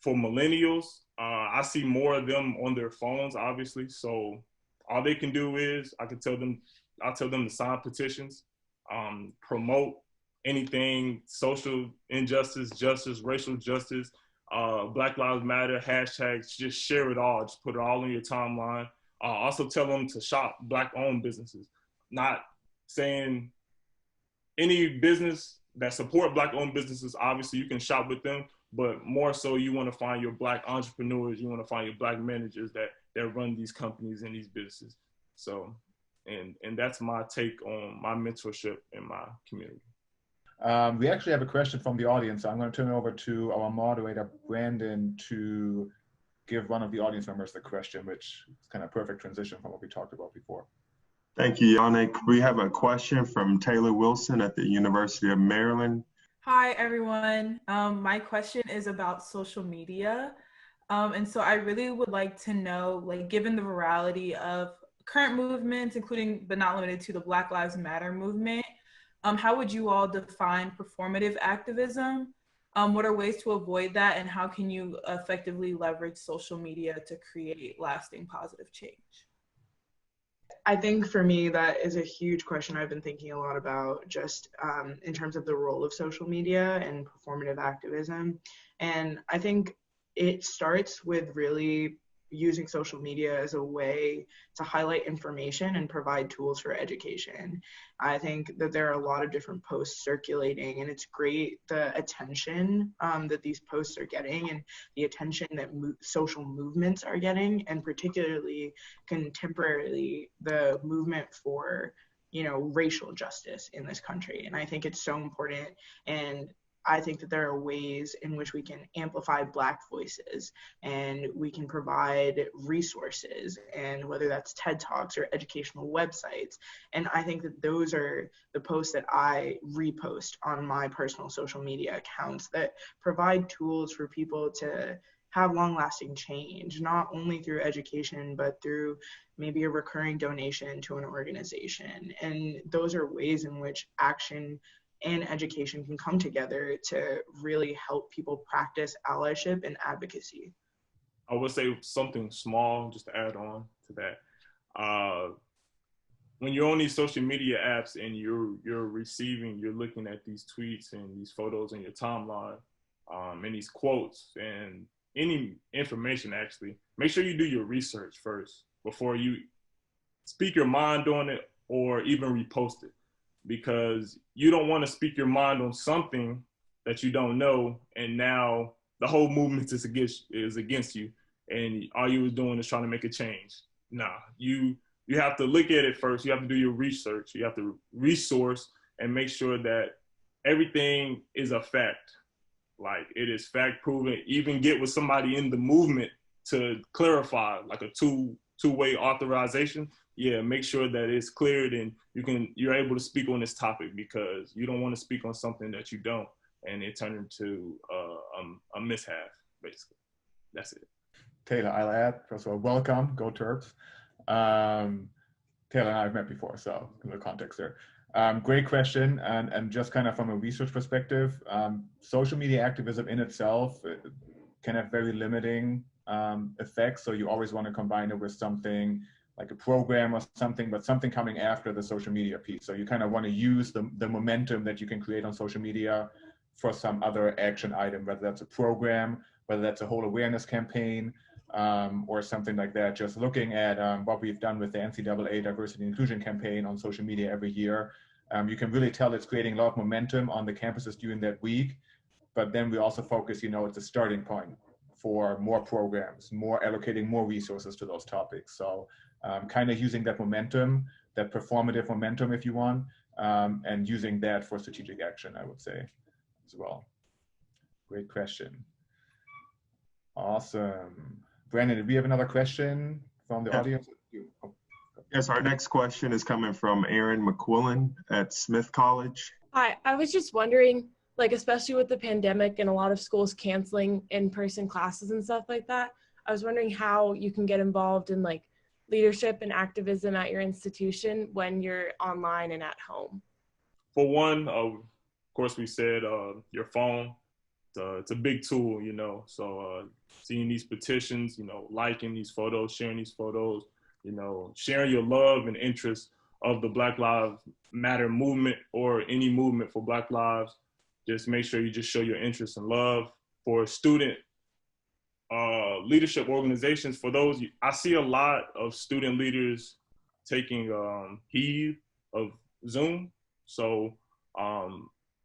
For millennials, I see more of them on their phones, obviously. So all they can do is I'll tell them to sign petitions, promote anything social injustice, justice, racial justice, Black Lives Matter, hashtags, just share it all. Just put it all on your timeline. Also tell them to shop Black-owned businesses. Not saying any business that support Black-owned businesses, obviously you can shop with them, but more so you want to find your Black entrepreneurs, you want to find your Black managers that run these companies and these businesses. So, and that's my take on my mentorship in my community. We actually have a question from the audience. So I'm going to turn it over to our moderator, Brandon, to give one of the audience members the question, which is kind of perfect transition from what we talked about before. Thank you, Yannick. We have a question from Taylor Wilson at the University of Maryland. Hi, everyone. My question is about social media. And so I really would like to know, like, given the virality of current movements, including but not limited to the Black Lives Matter movement, how would you all define performative activism? What are ways to avoid that, and how can you effectively leverage social media to create lasting positive change? I think for me, that is a huge question I've been thinking a lot about, just in terms of the role of social media and performative activism. And I think it starts with really using social media as a way to highlight information and provide tools for education. I think that there are a lot of different posts circulating, and it's great the attention that these posts are getting and the attention that social movements are getting, and particularly contemporarily the movement for, you know, racial justice in this country. And I think it's so important, and I think that there are ways in which we can amplify Black voices, and we can provide resources, and whether that's TED Talks or educational websites. And I think that those are the posts that I repost on my personal social media accounts that provide tools for people to have long-lasting change, not only through education, but through maybe a recurring donation to an organization. And those are ways in which action and education can come together to really help people practice allyship and advocacy. I would say something small, just to add on to that. When you're on these social media apps and you're looking at these tweets and these photos in your timeline, and these quotes and any information, actually, make sure you do your research first before you speak your mind on it or even repost it. Because you don't want to speak your mind on something that you don't know, and now the whole movement is against you, and all you were doing is trying to make a change. Nah, you have to look at it first. You have to do your research. You have to resource and make sure that everything is a fact. Like, it is fact proven. Even get with somebody in the movement to clarify, like a two-way authorization. Yeah, make sure that it's cleared and you're able to speak on this topic, because you don't want to speak on something that you don't and it turn into a mishap, basically. That's it. Taylor, I'll add, first of all, welcome, go Terps. Taylor and I have met before, so a little context there. Great question, and just kind of from a research perspective, social media activism in itself can have very limiting effects, so you always want to combine it with something like a program or something, but something coming after the social media piece. So you kind of want to use the momentum that you can create on social media for some other action item, whether that's a program, whether that's a whole awareness campaign, or something like that. Just looking at what we've done with the NCAA Diversity and Inclusion campaign on social media every year, you can really tell it's creating a lot of momentum on the campuses during that week. But then we also focus, it's a starting point for more programs, more allocating more resources to those topics. So kind of using that momentum, that performative momentum, if you want, and using that for strategic action, I would say, as well. Great question. Awesome. Brandon, did we have another question from the audience? Yes, our next question is coming from Aaron McQuillan at Smith College. Hi, I was just wondering, like, especially with the pandemic and a lot of schools canceling in-person classes and stuff like that, I was wondering how you can get involved in like leadership and activism at your institution when you're online and at home. For one, of course, we said your phone. It's a big tool, so seeing these petitions, liking these photos, sharing these photos, sharing your love and interest of the Black Lives Matter movement or any movement for Black lives. Just make sure you just show your interest and love. For student leadership organizations, for those, I see a lot of student leaders taking heed of Zoom. So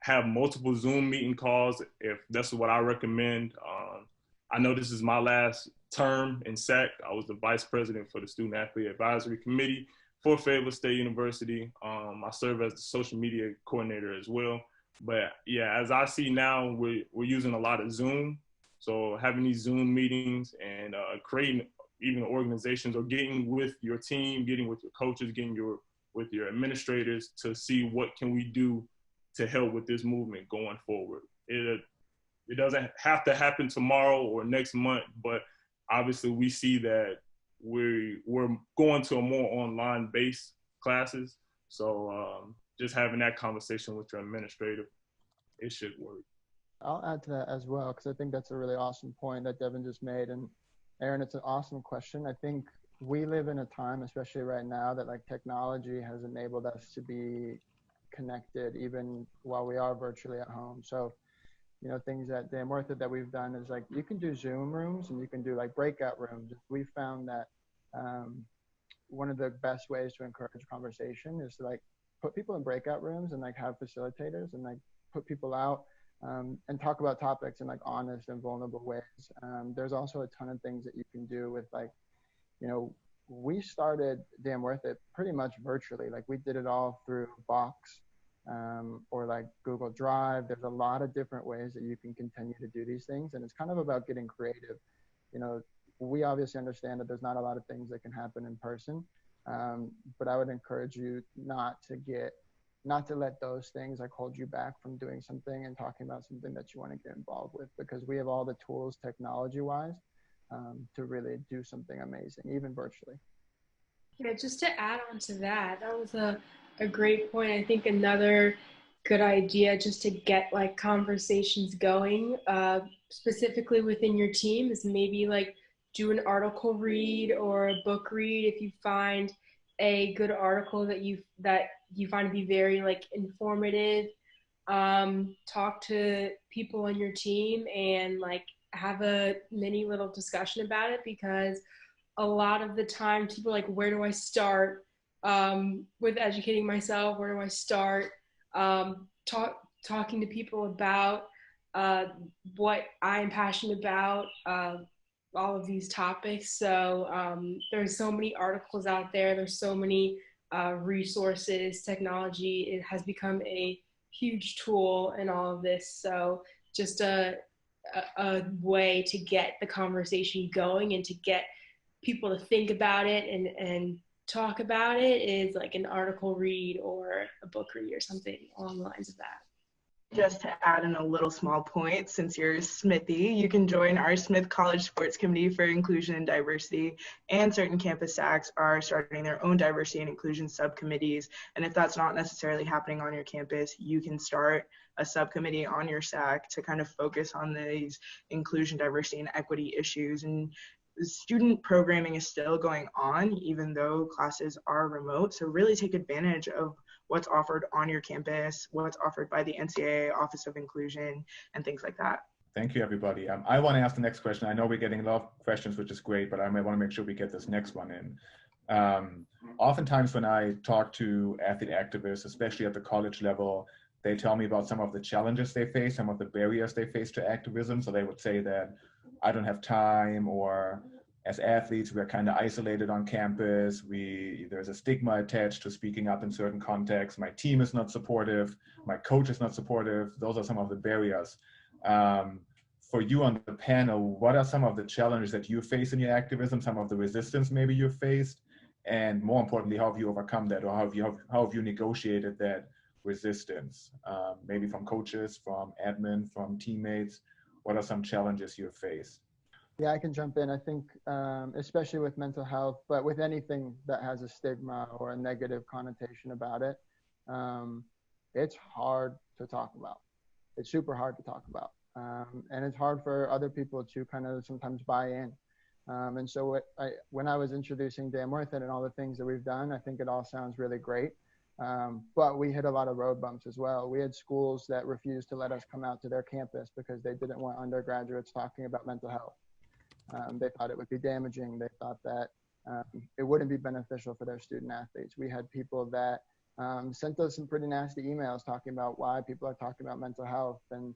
have multiple Zoom meeting calls if that's what I recommend. I know this is my last term in SAC. I was the vice president for the Student Athlete Advisory Committee for Fayetteville State University. I serve as the social media coordinator as well. But yeah, as I see now, we're using a lot of Zoom. So having these Zoom meetings and creating even organizations or getting with your team, getting with your coaches, getting with your administrators to see what can we do to help with this movement going forward. It doesn't have to happen tomorrow or next month, but obviously we see that we're going to a more online based classes. So just having that conversation with your administrator, it should work. I'll add to that as well, because I think that's a really awesome point that Devin just made. And Aaron, it's an awesome question. I think we live in a time, especially right now, that like technology has enabled us to be connected even while we are virtually at home. So, things that Damn Worth It that we've done is like, you can do Zoom rooms and you can do like breakout rooms. We found that one of the best ways to encourage conversation is to like put people in breakout rooms and like have facilitators and like put people out and talk about topics in like honest and vulnerable ways. There's also a ton of things that you can do with like, we started Damn Worth It pretty much virtually. Like we did it all through Box or like Google Drive. There's a lot of different ways that you can continue to do these things. And it's kind of about getting creative. We obviously understand that there's not a lot of things that can happen in person. But I would encourage you not to let those things like hold you back from doing something and talking about something that you want to get involved with, because we have all the tools technology wise to really do something amazing, even virtually. Yeah, just to add on to that, that was a great point. I think another good idea just to get like conversations going, specifically within your team, is maybe like do an article read or a book read if you find a good article that you find to be very like informative. Talk to people on your team and like have a mini little discussion about it, because a lot of the time people are like, where do I start with educating myself? Where do I start talking to people about what I'm passionate about, all of these topics. So there's so many articles out there. There's so many resources. Technology, it has become a huge tool in all of this. So just a way to get the conversation going and to get people to think about it and talk about it is like an article read or a book read or something along the lines of that. Just to add in a little small point, since you're Smithy, you can join our Smith College Sports Committee for Inclusion and Diversity, and certain campus SACs are starting their own diversity and inclusion subcommittees. And if that's not necessarily happening on your campus, you can start a subcommittee on your SAC to kind of focus on these inclusion, diversity, and equity issues. And student programming is still going on, even though classes are remote. So really take advantage of what's offered on your campus, what's offered by the NCAA Office of Inclusion, and things like that. Thank you, everybody. I want to ask the next question. I know we're getting a lot of questions, which is great, but I want to make sure we get this next one in. Oftentimes when I talk to athlete activists, especially at the college level, they tell me about some of the challenges they face, some of the barriers they face to activism. So they would say that I don't have time, or as athletes, we're kind of isolated on campus. There's a stigma attached to speaking up in certain contexts. My team is not supportive. My coach is not supportive. Those are some of the barriers. For you on the panel, what are some of the challenges that you face in your activism, some of the resistance maybe you've faced, and more importantly, how have you overcome that, or how have you negotiated that resistance? Maybe from coaches, from admin, from teammates, what are some challenges you've faced? Yeah, I can jump in. I think, especially with mental health, but with anything that has a stigma or a negative connotation about it, it's hard to talk about. It's super hard to talk about. And it's hard for other people to kind of sometimes buy in. And so when I was introducing Damn Worth It and all the things that we've done, I think it all sounds really great. But we hit a lot of road bumps as well. We had schools that refused to let us come out to their campus because they didn't want undergraduates talking about mental health. They thought it would be damaging. They thought that it wouldn't be beneficial for their student athletes. We had people that sent us some pretty nasty emails talking about why people are talking about mental health, and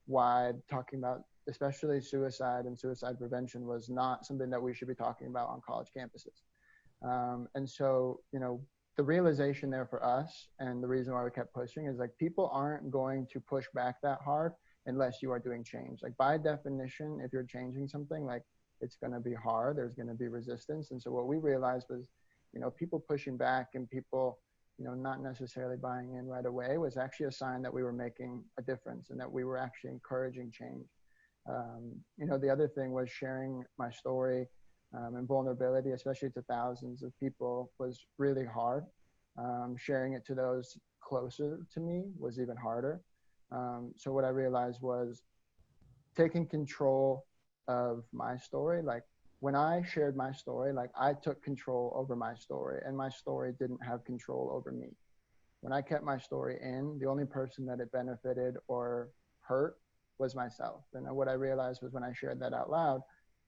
why talking about especially suicide and suicide prevention was not something that we should be talking about on college campuses. And so, the realization there for us, and the reason why we kept pushing, is like, people aren't going to push back that hard unless you are doing change. Like, by definition, if you're changing something, like, it's going to be hard, there's going to be resistance. And so what we realized was, people pushing back and people, not necessarily buying in right away was actually a sign that we were making a difference and that we were actually encouraging change. The other thing was sharing my story and vulnerability, especially to thousands of people, was really hard. Sharing it to those closer to me was even harder. So what I realized was taking control of my story. Like, when I shared my story, like, I took control over my story, and my story didn't have control over me. When I kept my story in, the only person that it benefited or hurt was myself. And what I realized was, when I shared that out loud,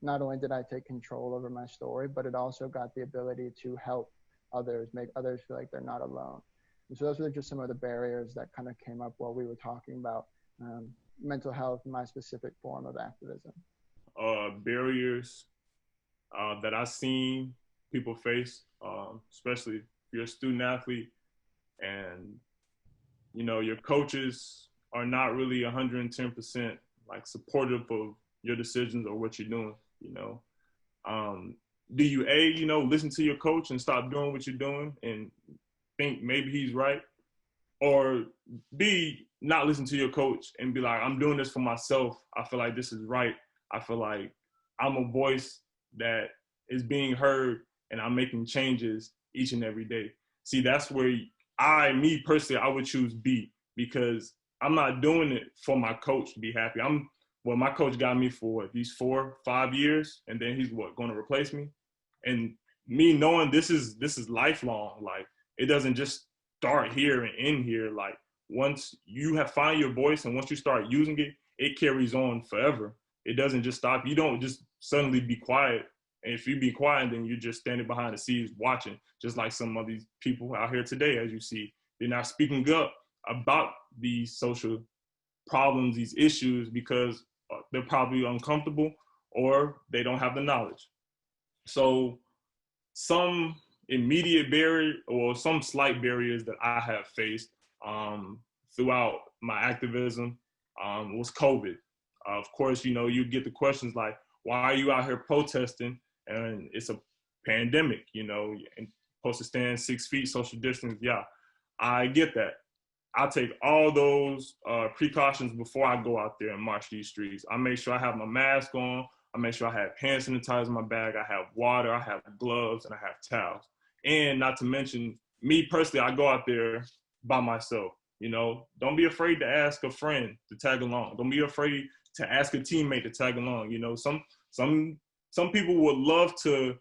not only did I take control over my story, but it also got the ability to help others, make others feel like they're not alone. And so those were just some of the barriers that kind of came up while we were talking about mental health and my specific form of activism. Barriers that I've seen people face, especially if you're a student athlete and, your coaches are not really 110% like supportive of your decisions or what you're doing, do you, listen to your coach and stop doing what you're doing and think maybe he's right? Or B, not listen to your coach and be like, I'm doing this for myself. I feel like this is right. I feel like I'm a voice that is being heard and I'm making changes each and every day. See, that's where me personally, I would choose B, because I'm not doing it for my coach to be happy. My coach got me for these 4-5 years, and then he's going to replace me. And me knowing this is lifelong. Like, it doesn't just start here and end here. Like, once you have found your voice and once you start using it, it carries on forever. It doesn't just stop. You don't just suddenly be quiet. And if you be quiet, then you're just standing behind the scenes watching, just like some of these people out here today, as you see. They're not speaking up about these social problems, these issues, because they're probably uncomfortable or they don't have the knowledge. So some immediate barrier or some slight barriers that I have faced throughout my activism was COVID. Of course, you get the questions like, why are you out here protesting? And it's a pandemic, and supposed to stand 6 feet, social distance. Yeah, I get that. I take all those precautions before I go out there and march these streets. I make sure I have my mask on. I make sure I have hand sanitizer in my bag. I have water, I have gloves, and I have towels. And not to mention, me personally, I go out there by myself. Don't be afraid to ask a friend to tag along. Don't be afraid to ask a teammate to tag along. Some people would love to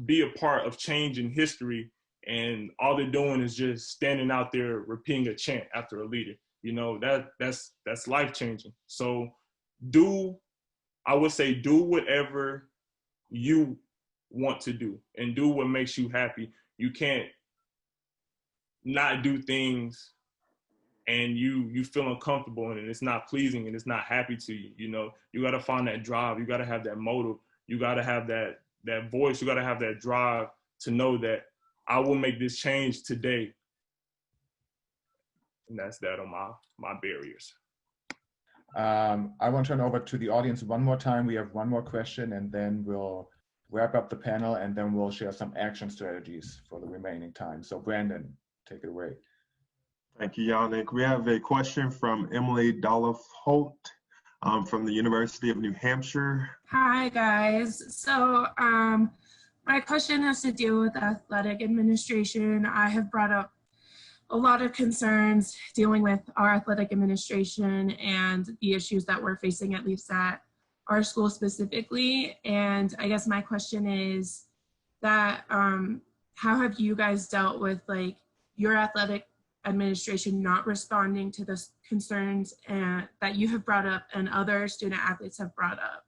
be a part of change in history and all they're doing is just standing out there repeating a chant after a leader. You know, that's life changing. So I would say do whatever you want to do and do what makes you happy. You can't not do things and you feel uncomfortable and it's not pleasing and it's not happy to you. You know, you got to find that drive. You got to have that motive. You got to have that voice. You got to have that drive to know that I will make this change today. And that's that on my barriers. I want to turn over to the audience one more time. We have one more question, and then we'll wrap up the panel, and then we'll share some action strategies for the remaining time. So Brandon, take it away. Thank you, Yannick. We have a question from Emily Dolph-Holt from the University of New Hampshire. Hi, guys. So my question has to do with athletic administration. I have brought up a lot of concerns dealing with our athletic administration and the issues that we're facing, at least at our school specifically. And I guess my question is that how have you guys dealt with like your athletic administration not responding to the concerns that you have brought up and other student athletes have brought up?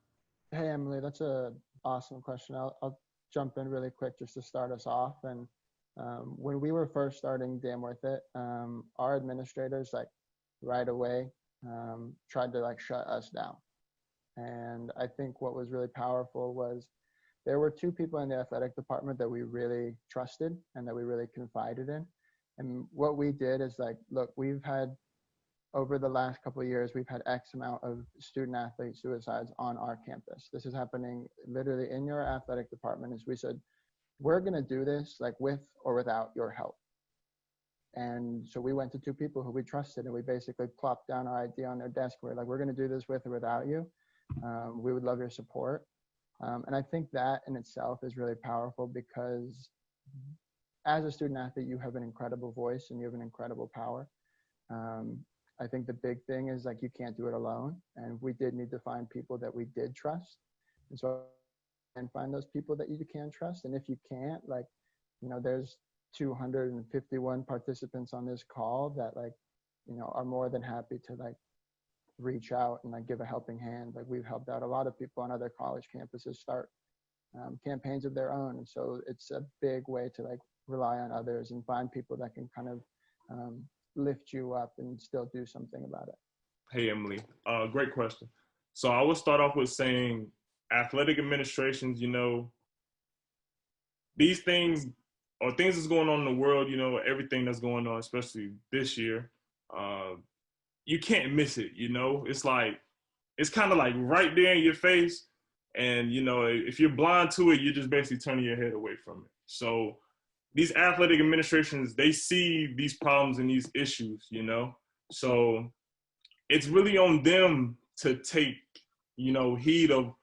Hey, Emily, that's an awesome question. I'll jump in really quick just to start us off. And when we were first starting Damn Worth It, our administrators like right away tried to like shut us down. And I think what was really powerful was there were two people in the athletic department that we really trusted and that we really confided in. And what we did is like, look, we've had over the last couple of years, we've had X amount of student athlete suicides on our campus. This is happening literally in your athletic department. As we said, we're going to do this like with or without your help. And so we went to two people who we trusted and we basically plopped down our idea on their desk. We're like, we're going to do this with or without you. We would love your support. And I think that in itself is really powerful because as a student athlete, you have an incredible voice and you have an incredible power. I think the big thing is like you can't do it alone. And we did need to find people that we did trust. And so and find those people that you can trust. And if you can't, like, you know, there's 251 participants on this call that like, you know, are more than happy to like reach out and like give a helping hand. Like we've helped out a lot of people on other college campuses start campaigns of their own. And so it's a big way to like rely on others and find people that can kind of lift you up and still do something about it. Hey, Emily, great question. So I would start off with saying athletic administrations, you know, these things or things that's going on in the world, you know, everything that's going on, especially this year, you can't miss it, you know. It's like, it's kind of like right there in your face. And, you know, if you're blind to it, you're just basically turning your head away from it. So these athletic administrations, they see these problems and these issues, you know. So it's really on them to take, you know, heed of,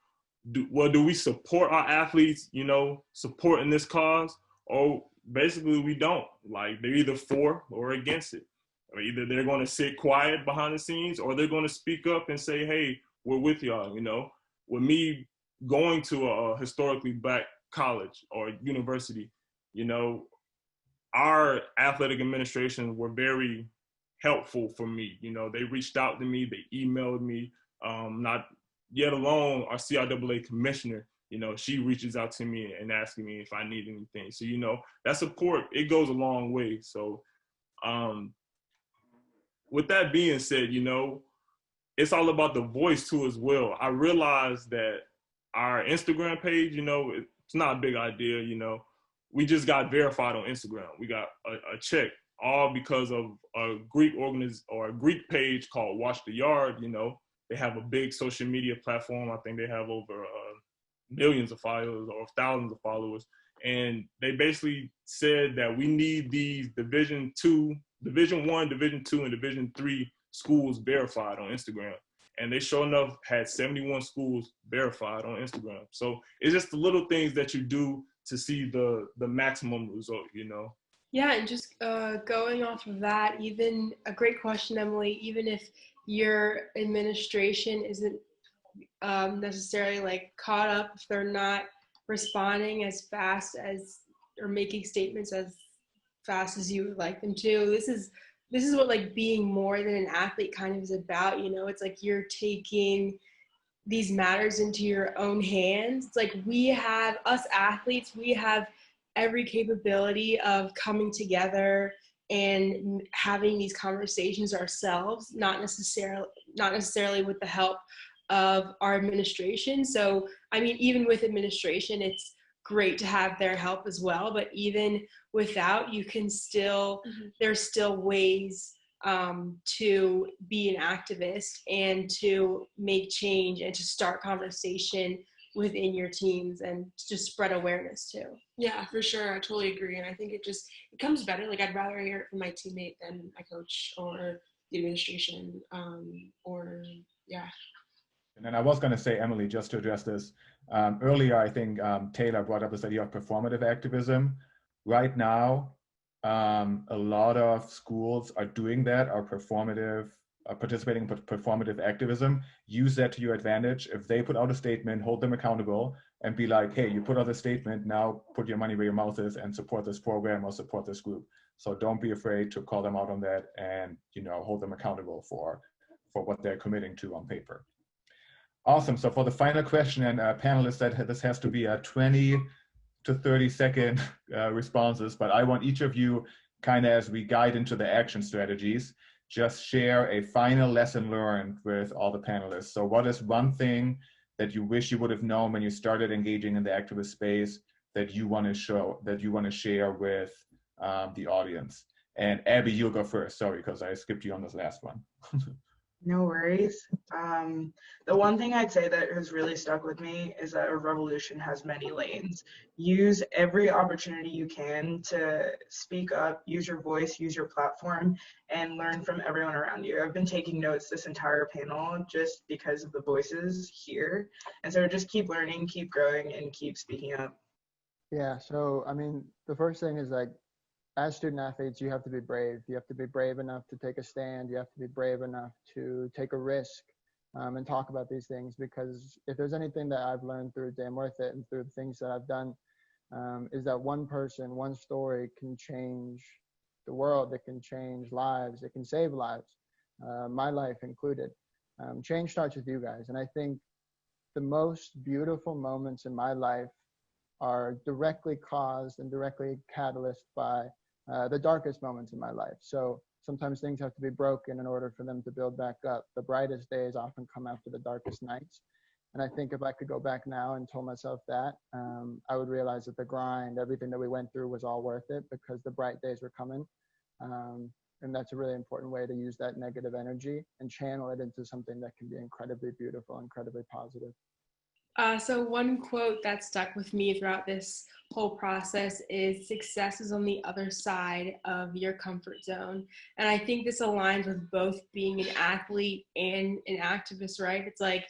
do we support our athletes, you know, supporting this cause, or basically we don't. Like they're either for or against it. Or either they're going to sit quiet behind the scenes or they're going to speak up and say, hey, we're with y'all, you know. With me going to a historically Black college or university, you know, our athletic administration were very helpful for me. You know, they reached out to me, they emailed me, not yet alone our CIAA commissioner, you know, she reaches out to me and asking me if I need anything. So, you know, that support, it goes a long way. So with that being said, you know, it's all about the voice too as well. I realized that our Instagram page, you know, it's not a big idea, you know. We just got verified on Instagram. We got a check, all because of a Greek page called Watch the Yard, you know. They have a big social media platform. I think they have over millions of followers or thousands of followers. And they basically said that we need these Division 1, Division 2, and Division 3 schools verified on Instagram. And they sure enough had 71 schools verified on Instagram. So it's just the little things that you do to see the maximum result, you know? Yeah, and just going off of that, even a great question, Emily, even if your administration isn't necessarily like caught up, if they're not responding as fast as or making statements as fast as you would like them to. This is what like being more than an athlete kind of is about, you know. It's like you're taking these matters into your own hands. It's like us athletes, we have every capability of coming together and having these conversations ourselves, not necessarily with the help of our administration. So, I mean, even with administration, it's great to have their help as well, but even without, you can still, there's still ways to be an activist and to make change and to start conversation within your teams and just spread awareness too. Yeah, for sure. I totally agree. And I think it comes better. Like, I'd rather hear it from my teammate than my coach or the administration, yeah. And then I was going to say, Emily, just to address this, earlier, I think Taylor brought up this idea of performative activism. Right now, a lot of schools are doing that, are participating in performative activism. Use that to your advantage. If they put out a statement, hold them accountable and be like, hey, you put out a statement, now put your money where your mouth is and support this program or support this group. So don't be afraid to call them out on that and, you know, hold them accountable for what they're committing to on paper. Awesome. So for the final question, and panelists said this has to be a 20 to 30-second responses, but I want each of you, kind of as we guide into the action strategies, just share a final lesson learned with all the panelists. So what is one thing that you wish you would have known when you started engaging in the activist space that you want to share with the audience? And Abby, you'll go first. Sorry, because I skipped you on this last one. No worries. The one thing I'd say that has really stuck with me is that a revolution has many lanes. Use every opportunity you can to speak up, use your voice, use your platform, and learn from everyone around you. I've been taking notes this entire panel just because of the voices here. And so just keep learning, keep growing, and keep speaking up. Yeah, so I mean, the first thing is like, as student athletes, you have to be brave. You have to be brave enough to take a stand. You have to be brave enough to take a risk and talk about these things, because if there's anything that I've learned through Damn Worth It and through the things that I've done, is that one person, one story can change the world. It can change lives. It can save lives, my life included. Change starts with you guys. And I think the most beautiful moments in my life are directly caused and directly catalyzed by the darkest moments in my life. So sometimes things have to be broken in order for them to build back up. The brightest days often come after the darkest nights. And I think if I could go back now and told myself that, I would realize that the grind, everything that we went through was all worth it, because the bright days were coming. And that's a really important way to use that negative energy and channel it into something that can be incredibly beautiful, incredibly positive. So one quote that stuck with me throughout this whole process is, success is on the other side of your comfort zone. And I think this aligns with both being an athlete and an activist, right? It's like,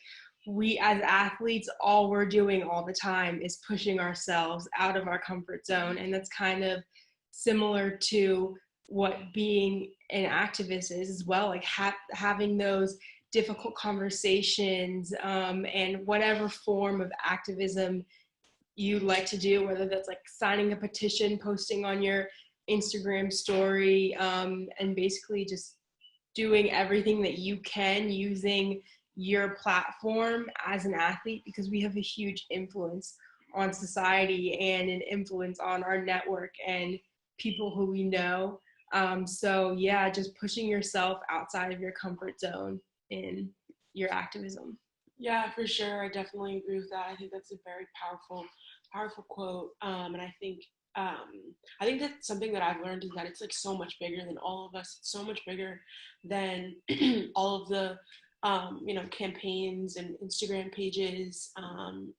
we as athletes, all we're doing all the time is pushing ourselves out of our comfort zone. And that's kind of similar to what being an activist is as well, like having those difficult conversations and whatever form of activism you like to do, whether that's like signing a petition, posting on your Instagram story, and basically just doing everything that you can using your platform as an athlete, because we have a huge influence on society and an influence on our network and people who we know. So yeah, just pushing yourself outside of your comfort zone in your activism. Yeah, for sure. I definitely agree with that. I think that's a very powerful quote. And I think that's something that I've learned, is that it's like so much bigger than all of us. It's so much bigger than all of the, campaigns and Instagram pages.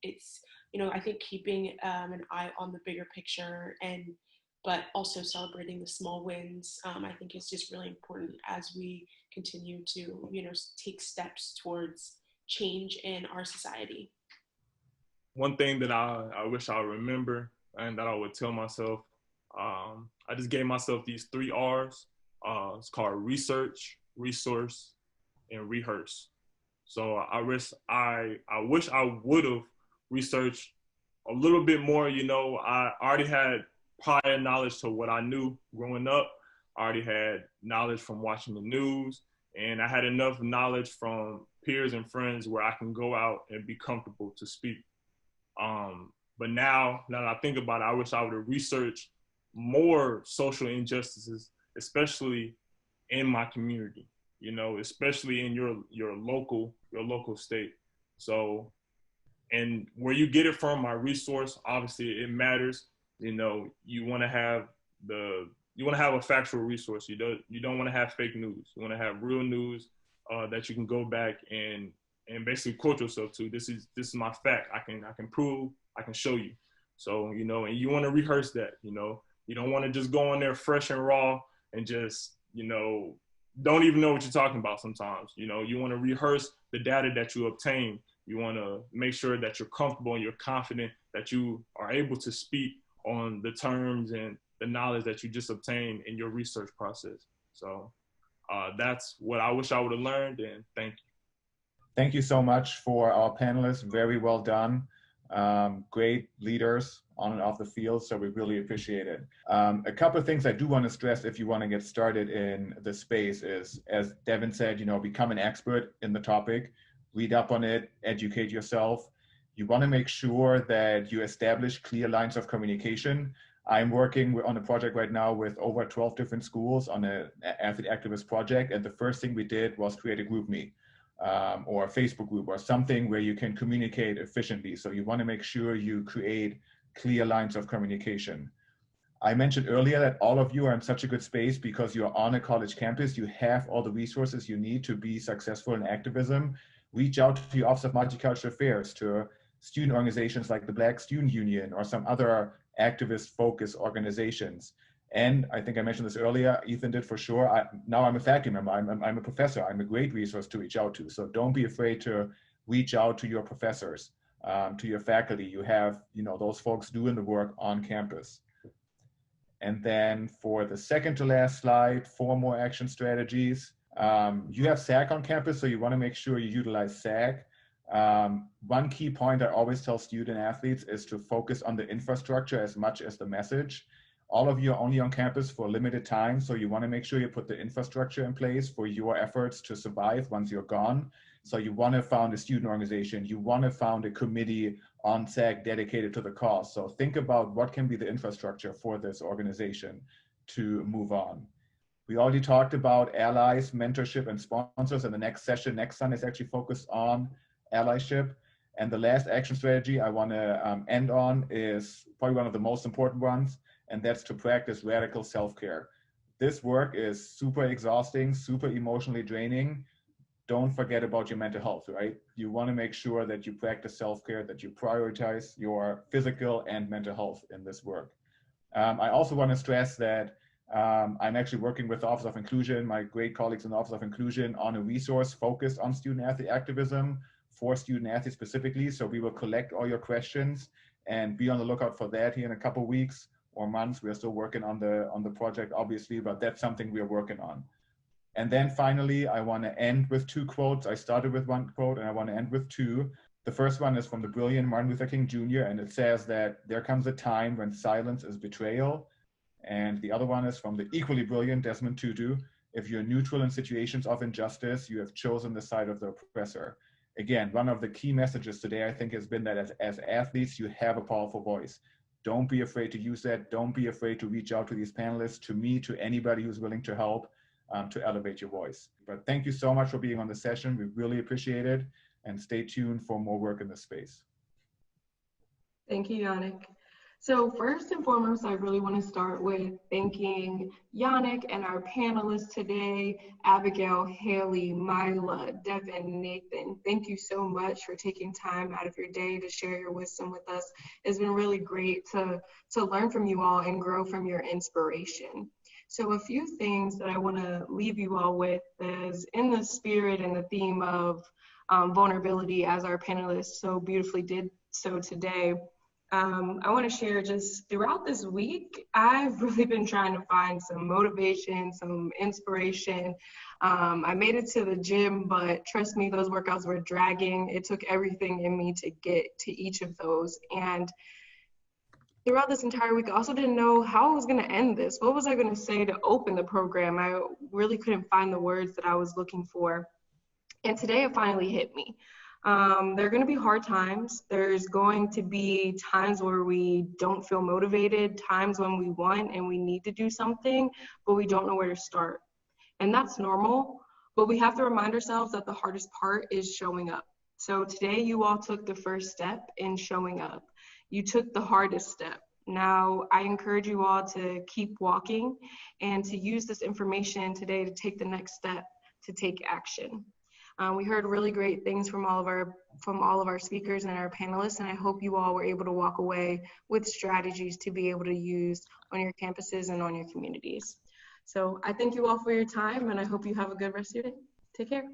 It's, I think keeping an eye on the bigger picture, but also celebrating the small wins, I think is just really important as we continue to, take steps towards change in our society. One thing that I wish I would remember and that I would tell myself, I just gave myself these 3 R's. It's called research, resource, and rehearse. So I wish I would have researched a little bit more. I already had prior knowledge to what I knew growing up. I already had knowledge from watching the news, and I had enough knowledge from peers and friends where I can go out and be comfortable to speak. But now that I think about it, I wish I would have researched more social injustices, especially in my community, you know, especially in your local state. So, and where you get it from, my resource, obviously it matters. You know, you want to have a factual resource. You don't want to have fake news. You want to have real news that you can go back and basically quote yourself to. This is my fact. I can prove. I can show you. So, you know, and you want to rehearse that. You know, you don't want to just go in there fresh and raw and just, you know, don't even know what you're talking about sometimes. You know, you want to rehearse the data that you obtain. You want to make sure that you're comfortable and you're confident that you are able to speak on the terms and the knowledge that you just obtained in your research process. So that's what I wish I would have learned, and thank you. Thank you so much for our panelists. Very well done. Great leaders on and off the field, so we really appreciate it. A couple of things I do want to stress if you want to get started in the space is, as Devin said, you know, become an expert in the topic, read up on it, educate yourself. You want to make sure that you establish clear lines of communication. I'm working on a project right now with over 12 different schools on an athlete activist project, and the first thing we did was create a GroupMe. Or a Facebook group or something where you can communicate efficiently. So you want to make sure you create clear lines of communication. I mentioned earlier that all of you are in such a good space because you're on a college campus. You have all the resources you need to be successful in activism. Reach out to your Office of Multicultural Affairs, to student organizations like the Black Student Union or some other activist-focused organizations. And I think I mentioned this earlier, Ethan did for sure. Now I'm a faculty member, I'm a professor. I'm a great resource to reach out to. So don't be afraid to reach out to your professors, to your faculty. You have, you know, those folks doing the work on campus. And then for the second to last slide, 4 more action strategies. You have SAC on campus, so you want to make sure you utilize SAC. One key point I always tell student athletes is to focus on the infrastructure as much as the message. All of you are only on campus for a limited time, so you want to make sure you put the infrastructure in place for your efforts to survive once you're gone. So you want to found a student organization, you want to found a committee on SAC dedicated to the cause. So think about what can be the infrastructure for this organization to move on. We already talked about allies, mentorship, and sponsors, and the next session next Sunday is actually focused on allyship. And the last action strategy I want to end on is probably one of the most important ones, and that's to practice radical self-care. This work is super exhausting, super emotionally draining. Don't forget about your mental health, right? You want to make sure that you practice self-care, that you prioritize your physical and mental health in this work. I also want to stress that I'm actually working with the Office of Inclusion, my great colleagues in the Office of Inclusion, on a resource focused on student athlete activism for student athletes specifically. So we will collect all your questions and be on the lookout for that here in a couple of weeks or months. We're still working on the project, obviously, but that's something we're working on. And then finally, I want to end with 2 quotes. I started with 1 quote and I want to end with 2. The first one is from the brilliant Martin Luther King Jr., and it says that there comes a time when silence is betrayal. And the other one is from the equally brilliant Desmond Tutu. If you're neutral in situations of injustice, you have chosen the side of the oppressor. Again, one of the key messages today, I think, has been that as athletes, you have a powerful voice. Don't be afraid to use that. Don't be afraid to reach out to these panelists, to me, to anybody who's willing to help, to elevate your voice. But thank you so much for being on the session. We really appreciate it. And stay tuned for more work in this space. Thank you, Yannick. So first and foremost, I really want to start with thanking Yannick and our panelists today, Abigail, Haley, Mila, Devin, Nathan. Thank you so much for taking time out of your day to share your wisdom with us. It's been really great to learn from you all and grow from your inspiration. So a few things that I want to leave you all with is in the spirit and the theme of vulnerability, as our panelists so beautifully did so today. I want to share just throughout this week, I've really been trying to find some motivation, some inspiration. I made it to the gym, but trust me, those workouts were dragging. It took everything in me to get to each of those. And throughout this entire week, I also didn't know how I was going to end this. What was I going to say to open the program? I really couldn't find the words that I was looking for. And today it finally hit me. There are going to be hard times. There's going to be times where we don't feel motivated, times when we want and we need to do something, but we don't know where to start. And that's normal, but we have to remind ourselves that the hardest part is showing up. So today you all took the first step in showing up. You took the hardest step. Now, I encourage you all to keep walking and to use this information today to take the next step, to take action. We heard really great things from all of our speakers and our panelists, and I hope you all were able to walk away with strategies to be able to use on your campuses and on your communities. So I thank you all for your time, and I hope you have a good rest of your day. Take care.